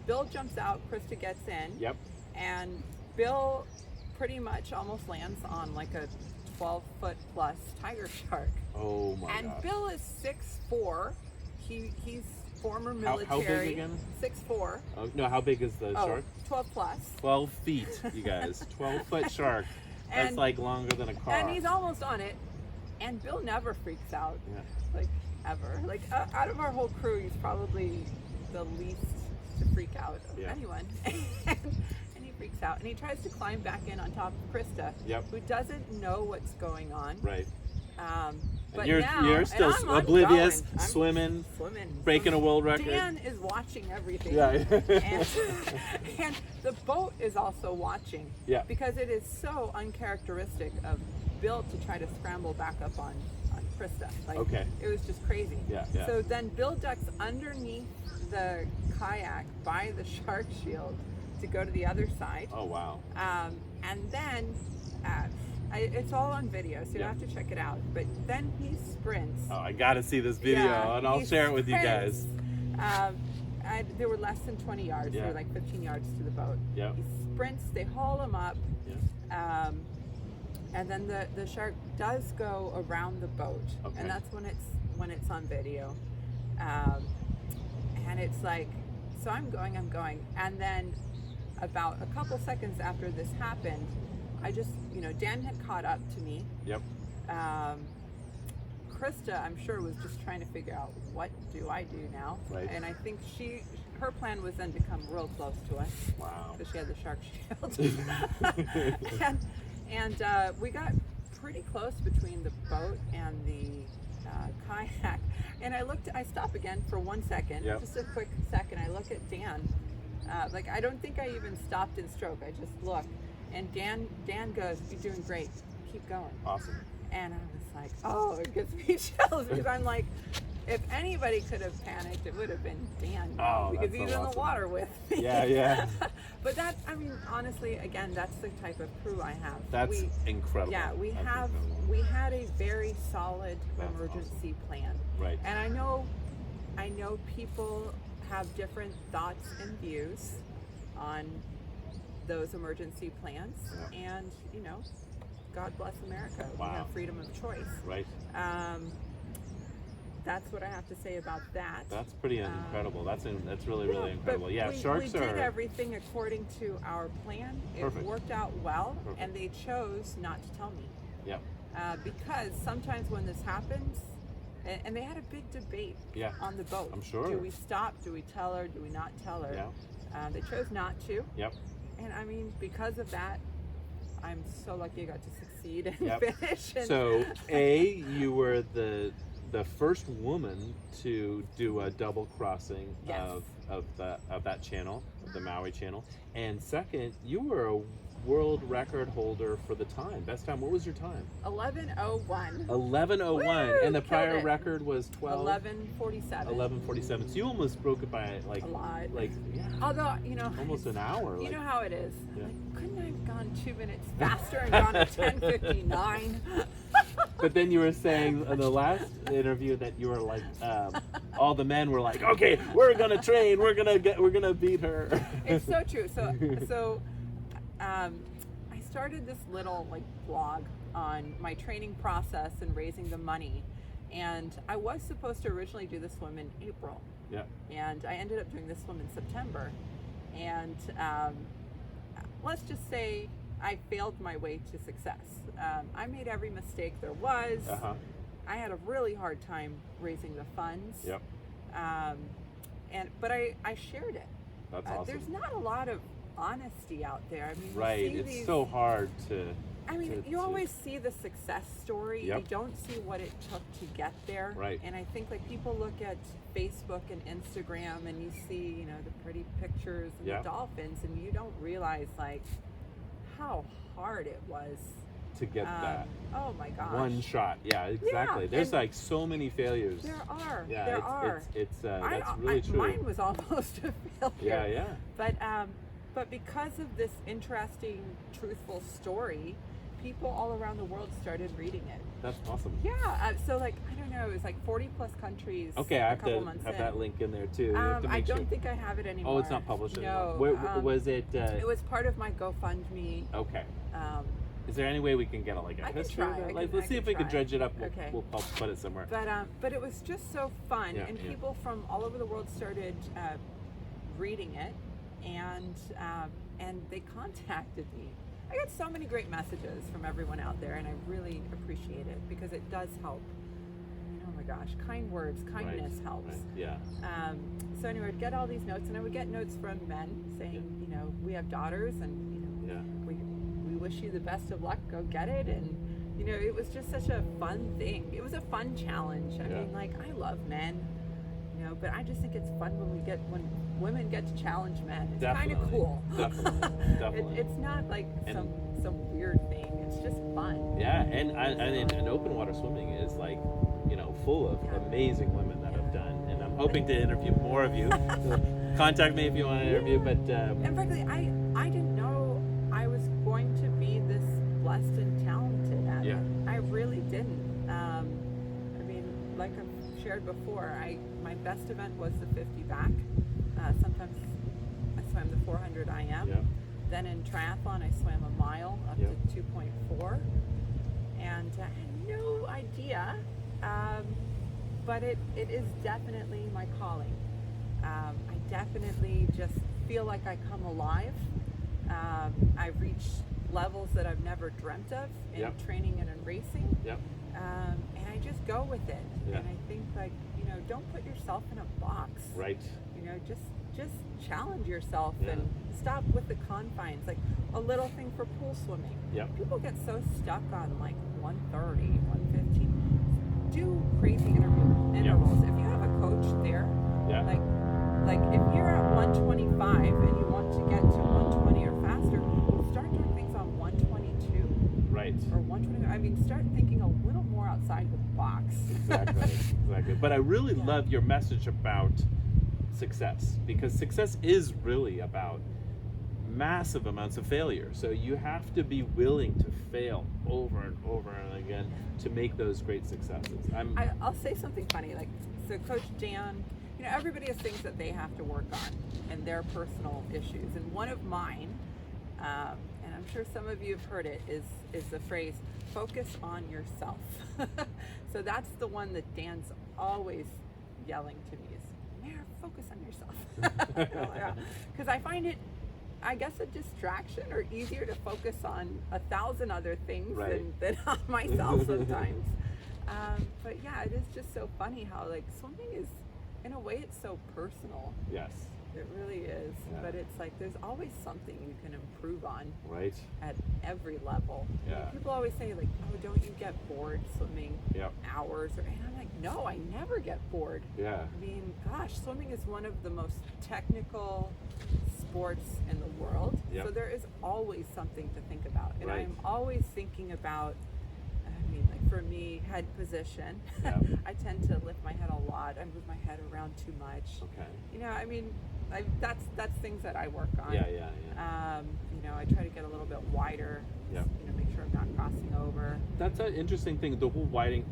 Bill jumps out, Krista gets in, and Bill pretty much almost lands on like a 12-foot plus tiger shark. Oh my And gosh. Bill is 6'4". He's former military. How big again? 6'4". Oh, no, how big is the shark? 12 plus. 12 feet, you guys. 12-foot shark. That's like longer than a car. And he's almost on it. And Bill never freaks out, like ever. Like out of our whole crew, he's probably the least to freak out of anyone. And he freaks out, and he tries to climb back in on top of Krista, who doesn't know what's going on. Right. But you're now, you're still I'm oblivious, ongoing. I'm swimming, swimming, breaking a world record. Dan is watching everything. Yeah. and the boat is also watching. Yeah. Because it is so uncharacteristic of Bill to try to scramble back up on Krista. Like, Okay. It was just crazy. Yeah. So then Bill ducks underneath the kayak by the shark shield to go to the other side. Oh wow. And then it's all on video, so you have to check it out. But then he sprints. Oh, I gotta see this video, and I'll share it with you guys. There were less than 20 yards. Yeah. There were like 15 yards to the boat. Yeah. He sprints. They haul him up. Yeah. And then the shark does go around the boat, Okay. and that's when it's on video. And it's like, so I'm going, and then about a couple seconds after this happened, I just, Dan had caught up to me. Yep. Krista, I'm sure, was just trying to figure out, what do I do now? Right. And I think her plan was then to come real close to us. Wow. Because she had the shark shield. and we got pretty close between the boat and the kayak. And I stop again for 1 second, just a quick second. I look at Dan. I don't think I even stopped in stroke. I just look. And Dan goes, "You're doing great. Keep going." Awesome. And I was like, oh, it gives me chills, because I'm like, if anybody could have panicked, it would have been Dan. Oh, because that's he's so in the awesome. water with me. Yeah. But honestly, again, that's the type of crew I have. That's incredible. Yeah, we That's have. incredible. We had a very solid That's emergency plan. Right. And I know people have different thoughts and views on those emergency plans, and God bless America. Wow. We have freedom of choice. Right. That's what I have to say about that. That's pretty incredible. That's really incredible. But Yeah, we sharks did are everything according to our plan. It Perfect. worked out well, Perfect. and they chose not to tell me. Yeah. Because sometimes when this happens, and they had a big debate on the boat. I'm sure. Do we stop? Do we tell her? Do we not tell her? Yeah. They chose not to. Yep. And because of that, I'm so lucky I got to succeed and finish. And So, you were the first woman to do a double crossing of that channel, the Maui channel, and second, you were a world record holder for the time. Best time. What was your time? 11:01. 11:01, and the prior killed it. record was 11:47. 11:47. So you almost broke it by a lot. Although Although almost an hour. You know how it is. Yeah. Couldn't I have gone 2 minutes faster and gone at 10:59? But then you were saying in the last interview that you were like, all the men were like, okay, we're gonna train, we're gonna beat her. It's so true. So I started this little blog on my training process and raising the money, and I was supposed to originally do the swim in April. Yeah. And I ended up doing this swim in September, and let's just say I failed my way to success. I made every mistake there was. I had a really hard time raising the funds. Yep. But I shared it. That's awesome. There's not a lot of honesty out there. Right. It's so hard to. You always see the success story. Yep. You don't see what it took to get there. Right. And I think people look at Facebook and Instagram, and you see the pretty pictures and the dolphins, and you don't realize how hard it was to get that. Oh my gosh. One shot. Yeah, exactly. Yeah, There's so many failures. There are. Yeah, there are. It's that's really true. Mine was almost a failure. Yeah. But because of this interesting, truthful story, people all around the world started reading it. That's awesome. Yeah. So I don't know. It was 40 plus countries. Okay, I have to months have in. that link in there too. I don't think I have it anymore. Oh, it's not published anymore. No. Where was it? It was part of my GoFundMe. Okay. Is there any way we can get a I history can of try. that? Let's see if we can dredge it up. Okay. We'll put it somewhere. But it was just so fun, Yeah, and yeah. people from all over the world started reading it, and they contacted me. I got so many great messages from everyone out there, and I really appreciate it because it does help. Oh my gosh, kind words, kindness helps. Right. Yeah. So anyway, I'd get all these notes, and I would get notes from men saying, we have daughters, and we wish you the best of luck. Go get it, and you know, it was just such a fun thing. It was a fun challenge. I mean, like, I love men, you know, but I just think it's fun when women get to challenge men. It's kind of cool. Definitely. It's not like some weird thing. It's just fun. Yeah, and open water swimming is like, you know, full of amazing women that have done, and I'm hoping to interview more of you. Contact me if you want to interview, but and frankly, I didn't know I was going to be this blessed and talented at it. I really didn't. I mean, like I've shared before, my best event was the 50 back. Sometimes I swam the 400 IM. Then in triathlon, I swam a mile up to 2.4, and I had no idea. But it is definitely my calling. I definitely just feel like I come alive. I reach levels that I've never dreamt of in training and in racing. And I just go with it. And I think, like, you know, don't put yourself in a box. Right. You know, just challenge yourself and stop with the confines. Like a little thing for pool swimming. People get so stuck on like 130, 115. Do crazy intervals. If you have a coach there, like if you're at 125 and you want to get to 120 or faster, start doing things on 122. Right. Or 120. I mean, start thinking a little more outside the box. Exactly. But I really love your message about success, because success is really about massive amounts of failure. So you have to be willing to fail over and over and again to make those great successes. I'll say something funny. Like, so Coach Dan, you know, everybody has things that they have to work on and their personal issues. And one of mine, and I'm sure some of you have heard it, is the phrase, focus on yourself. So that's the one that Dan's always yelling to me is, Mare, focus on yourself. Because I find it, I guess, a distraction, or easier to focus on 1,000 other things than on myself sometimes. But yeah, it is just so funny how, like, swimming is, in a way, it's so personal. Yes. It really is. But it's like there's always something you can improve on. Right. At every level. Yeah. People always say, like, oh, don't you get bored swimming hours? And I'm like, no, I never get bored. Yeah. I mean, gosh, swimming is one of the most technical sports in the world. So there is always something to think about. And I'm always thinking about, I mean, like, for me, head position. I tend to lift my head a lot. I move my head around too much. Okay. You know, I mean, that's things that I work on. You know, I try to get a little bit wider. You know, make sure I'm not crossing over. That's an interesting thing. The whole widening.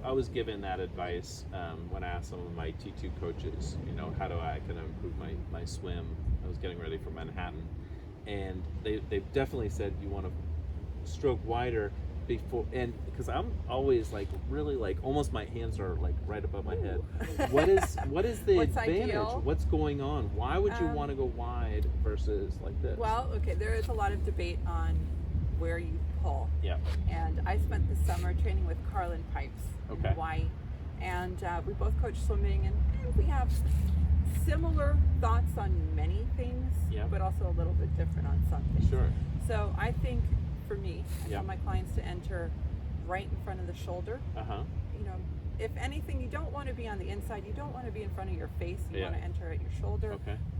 I was given that advice when I asked some of my T2 coaches. You know, how do I kind of improve my swim? I was getting ready for Manhattan, and they definitely said you want to stroke wider before, and because I'm always like really like almost my hands are like right above my head. What is the What's advantage? ideal? What's going on? Why would you want to go wide versus like this? Well, okay, there is a lot of debate on where you pull. And I spent the summer training with Carlin Pipes in Hawaii, and we both coach swimming, and we have similar thoughts on many things, but also a little bit different on some things. So I think, for me, I tell my clients to enter right in front of the shoulder. You know, if anything, you don't want to be on the inside. You don't want to be in front of your face. You want to enter at your shoulder.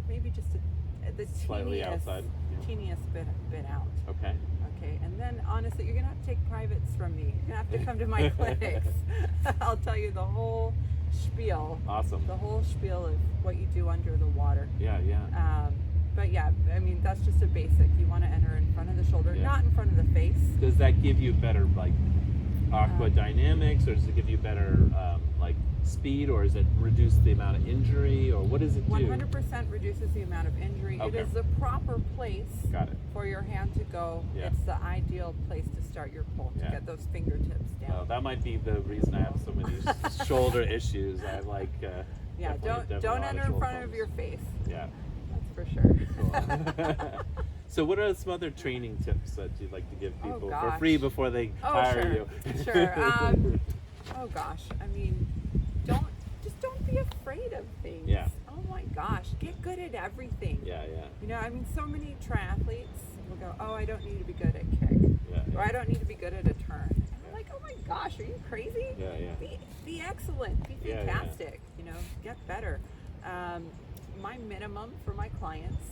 Maybe just the slightly outside. Teeniest bit out. Okay. And then, honestly, you're gonna have to take privates from me. You're gonna have to come to my clinics. I'll tell you the whole spiel. Awesome. The whole spiel of what you do under the water. But yeah, I mean, that's just a basic. You want to enter in front of the shoulder, not in front of the face. Does that give you better, like, aqua dynamics, or does it give you better, like, speed, or does it reduce the amount of injury, or what does it do? 100% reduces the amount of injury. It is the proper place for your hand to go. It's the ideal place to start your pull, to get those fingertips down. Well, that might be the reason I have so many shoulder issues. I like, don't enter in front of your face. For sure. Cool. So what are some other training tips that you'd like to give people for free before they hire you? Oh gosh, I mean, don't be afraid of things. Oh my gosh, get good at everything. You know, I mean, so many triathletes will go, oh, I don't need to be good at kick, or I don't need to be good at a turn. like, oh my gosh, are you crazy? Yeah. Be excellent. Be Yeah, fantastic. You know, get better. My minimum for my clients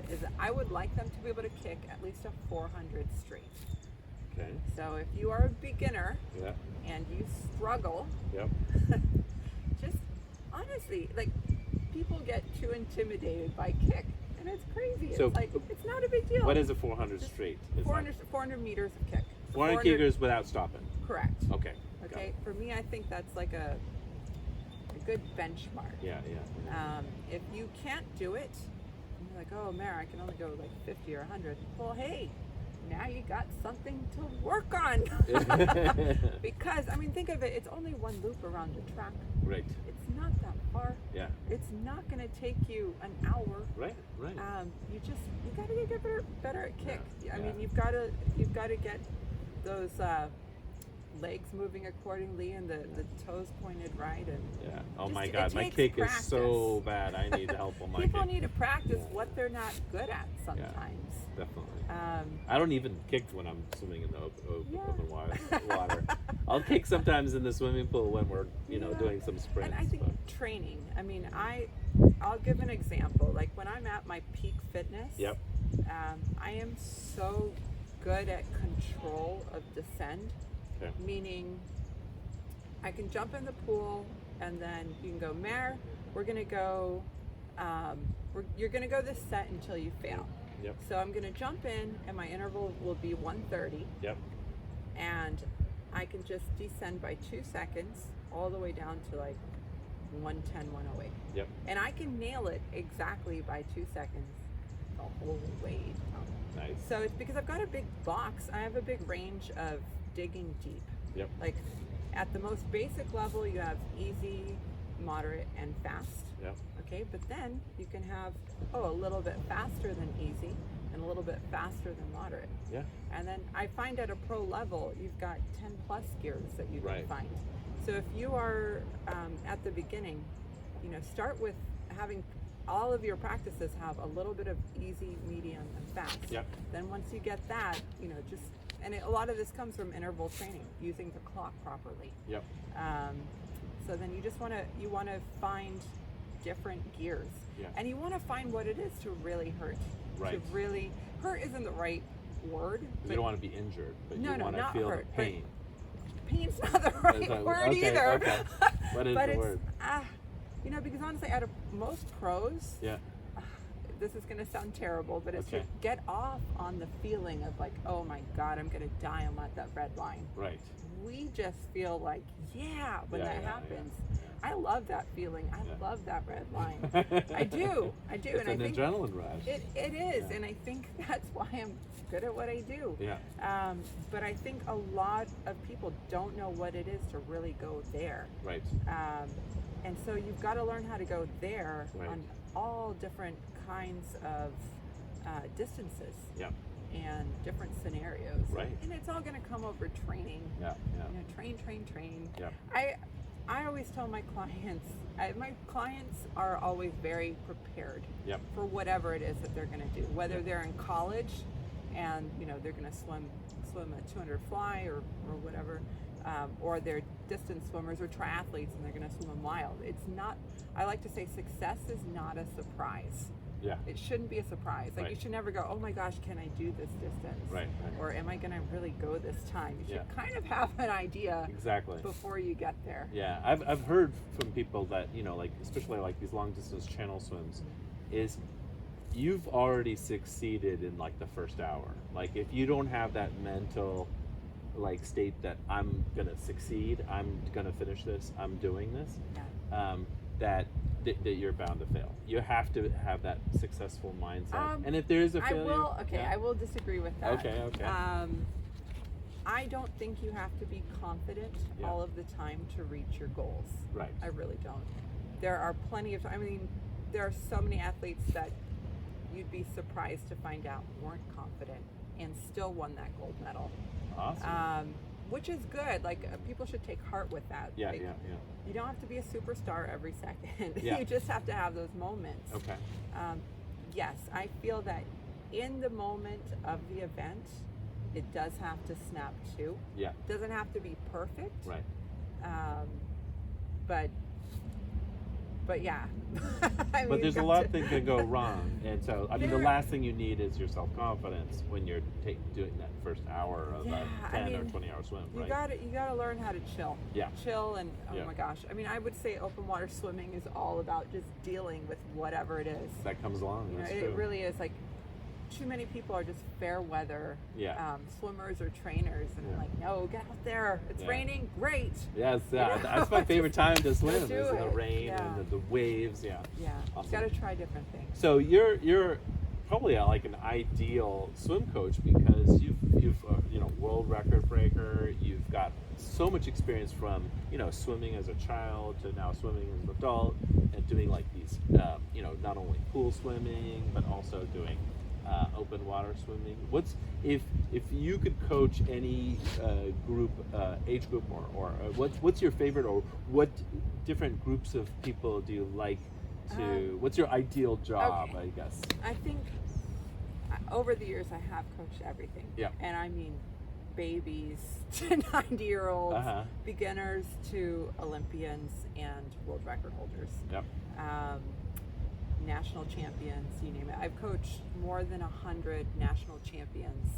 is I would like them to be able to kick at least a 400 straight. Okay. So if you are a beginner Yeah. and you struggle, Yep. just honestly, like, people get too intimidated by kick, and it's crazy. So it's like, it's not a big deal. What is a 400 straight? It's 400 meters of kick. 400 kickers without stopping. Correct. Okay. Okay. For me, I think that's like a good benchmark. Yeah. If you can't do it, and you're like, oh, Mara, I can only go like 50 or 100. Well, hey, now you got something to work on. Because, I mean, think of it, it's only one loop around the track. Right. It's not that far. Yeah. It's not going to take you an hour. Right. You got to get better at kick. Yeah. I mean, you've got to get those legs moving accordingly and the toes pointed right. And yeah. Oh just, my God, my kick is so bad. I need help on my People kick. need to practice what they're not good at sometimes. Definitely. I don't even kick when I'm swimming in the open water. I'll kick sometimes in the swimming pool when we're doing some sprints. And I think training. I mean, I'll give an example. Like when I'm at my peak fitness. Yep. I am so good at control of descent. Okay. Meaning, I can jump in the pool and then you can go, Mare, we're gonna go. You're gonna go this set until you fail. Yep. So I'm gonna jump in, and my interval will be 130. Yep. And I can just descend by 2 seconds all the way down to like 110, 108. Yep. And I can nail it exactly by 2 seconds the whole way down. Nice. So it's because I've got a big box. I have a big range of digging deep. Yep. Like at the most basic level, you have easy, moderate, and fast. Yep. Okay, but then you can have a little bit faster than easy and a little bit faster than moderate. Yeah. And then I find at a pro level, you've got 10 plus gears that you can find. So if you are at the beginning, start with having all of your practices have a little bit of easy, medium, and fast. Yep. Then once you get that, a lot of this comes from interval training, using the clock properly. Yep. So then you just want to find different gears. Yeah. And you want to find what it is to really hurt. Right. To really hurt isn't the right word. You don't want to be injured, but you want to feel hurt, the pain. Pain's not the right word either. Okay. What is but the word? Because honestly, out of most pros, yeah. This is going to sound terrible, but it's to get off on the feeling of like, oh my God, I'm going to die. I'm at that red line. Right. We just feel like, when that happens. Yeah. I love that feeling. I love that red line. I do. It's and an I think adrenaline rush. It is, and I think that's why I'm good at what I do. Yeah. But I think a lot of people don't know what it is to really go there. Right. And so you've got to learn how to go there on all different kinds of distances. Yeah. And different scenarios. Right. And it's all going to come over training. Yeah. Train. Yeah. I always tell my clients, my clients are always very prepared for whatever it is that they're going to do. Whether they're in college and they're going to swim a 200 fly or whatever, or they're distance swimmers or triathletes and they're going to swim a mile. It's not. I like to say success is not a surprise. Yeah. It shouldn't be a surprise. Like you should never go, oh my gosh, can I do this distance? Right. Or am I going to really go this time? You should kind of have an idea before you get there. Yeah. I've heard from people that, like, especially like these long distance channel swims, is you've already succeeded in like the first hour. Like if you don't have that mental like state that I'm going to succeed, I'm going to finish this, I'm doing this, that you're bound to fail. You have to have that successful mindset. And if there is a failure, I will disagree with that. Okay. I don't think you have to be confident all of the time to reach your goals. Right. I really don't. There are plenty of there are so many athletes that you'd be surprised to find out weren't confident and still won that gold medal. Awesome. Which is good. Like people should take heart with that. Yeah. You don't have to be a superstar every second. Yeah. You just have to have those moments. Okay. Yes, I feel that in the moment of the event It does have to snap too. Yeah. It doesn't have to be perfect. Right. But yeah. But there's a lot that can go wrong, and so the last thing you need is your self-confidence when you're doing that first hour of a 10 or 20-hour swim. You gotta learn how to chill. Yeah. Chill and my gosh. I mean, I would say open water swimming is all about just dealing with whatever it is that comes along. That's true. It really is. Like, too many people are just fair weather swimmers or trainers, and I'm like, no, get out there. It's raining. Great. Yes, that's my favorite time to swim. Is the rain and the waves. Yeah. Yeah. Awesome. You got to try different things. So you're probably like an ideal swim coach because you've world record breaker. You've got so much experience from swimming as a child to now swimming as an adult and doing like these not only pool swimming but also doing open water swimming. What's if you could coach any group, age group, or what's your favorite, or what different groups of people do you like to? What's your ideal job? Okay. I guess. I think over the years I have coached everything. Yeah. And I mean, babies to 90-year-olds, beginners to Olympians and world record holders. Yep. National champions, you name it. I've coached more than 100 national champions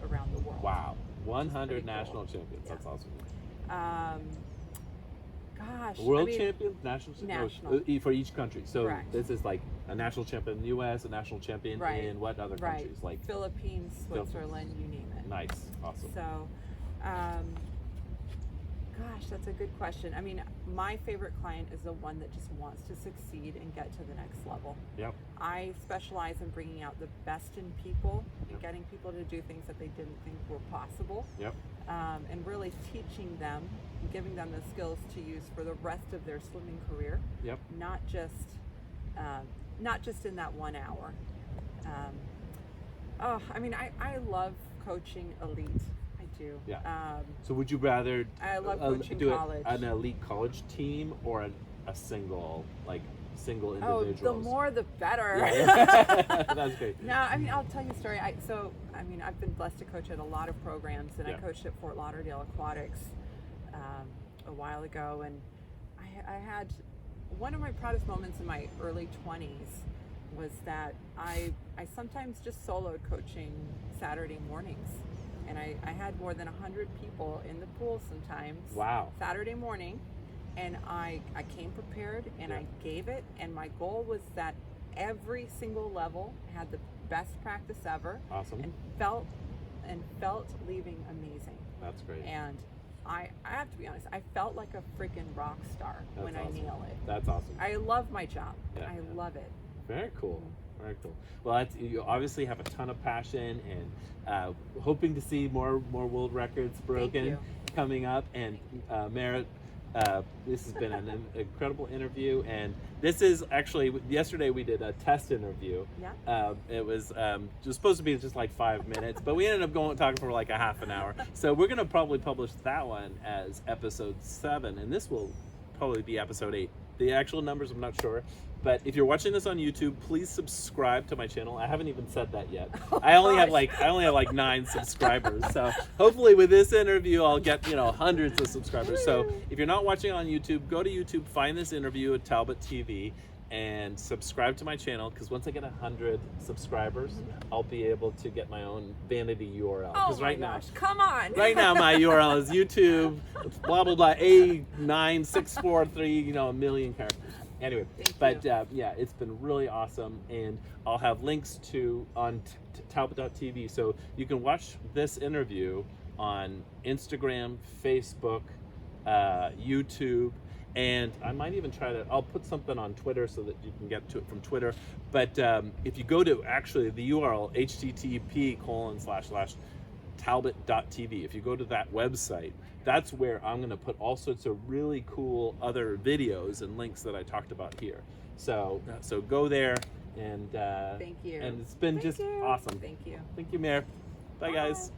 around the world. Wow, 100 national champions. Yeah. That's awesome. Gosh. World champions, national. For each country. So correct. This is like a national champion in the U.S., a national champion in what other countries? Like Philippines, Switzerland, you name it. Nice, awesome. So, gosh, that's a good question. I mean, my favorite client is the one that just wants to succeed and get to the next level. Yep. I specialize in bringing out the best in people and getting people to do things that they didn't think were possible. Yep. And really teaching them and giving them the skills to use for the rest of their swimming career. Yep. Not just in that 1 hour. I mean, I love coaching elite. Do. Yeah. So would you rather I love coaching do college. An elite college team or a single individual? Oh, the more the better. Yeah. That's great. No, I mean, I'll tell you a story. I've been blessed to coach at a lot of programs, and I coached at Fort Lauderdale Aquatics a while ago, and I had one of my proudest moments in my early 20s was that I sometimes just soloed coaching Saturday mornings. And I had more than 100 people in the pool sometimes. Wow. Saturday morning. And I came prepared and I gave it. And my goal was that every single level had the best practice ever. Awesome. And felt leaving amazing. That's great. And I have to be honest, I felt like a freaking rock star when I nail it. That's awesome. I love my job. I love it. Very cool. Very cool. Well, you obviously have a ton of passion and hoping to see more world records broken coming up. And Meredith, this has been an incredible interview. And this is actually, yesterday we did a test interview. Yeah. It was supposed to be just like 5 minutes, but we ended up talking for like a half an hour. So we're going to probably publish that one as episode 7, and this will probably be episode 8. The actual numbers, I'm not sure. But if you're watching this on YouTube, please subscribe to my channel. I haven't even said that yet. I only have like 9 subscribers. So hopefully with this interview, I'll get hundreds of subscribers. So if you're not watching on YouTube, go to YouTube, find this interview at Talbott TV, and subscribe to my channel. Because once I get 100 subscribers, I'll be able to get my own vanity URL. Oh my gosh! Come on. Right now, my URL is YouTube blah blah blah A9643. A million characters. Anyway, it's been really awesome, and I'll have links on Talbott.tv, so you can watch this interview on Instagram, Facebook, YouTube, and I might even I'll put something on Twitter so that you can get to it from Twitter. But if you go to actually the URL http://Talbott.tv, if you go to that website, that's where I'm going to put all sorts of really cool other videos and links that I talked about here. So go there, and thank you. And it's been awesome. Thank you. Thank you, Mayor. Bye, guys.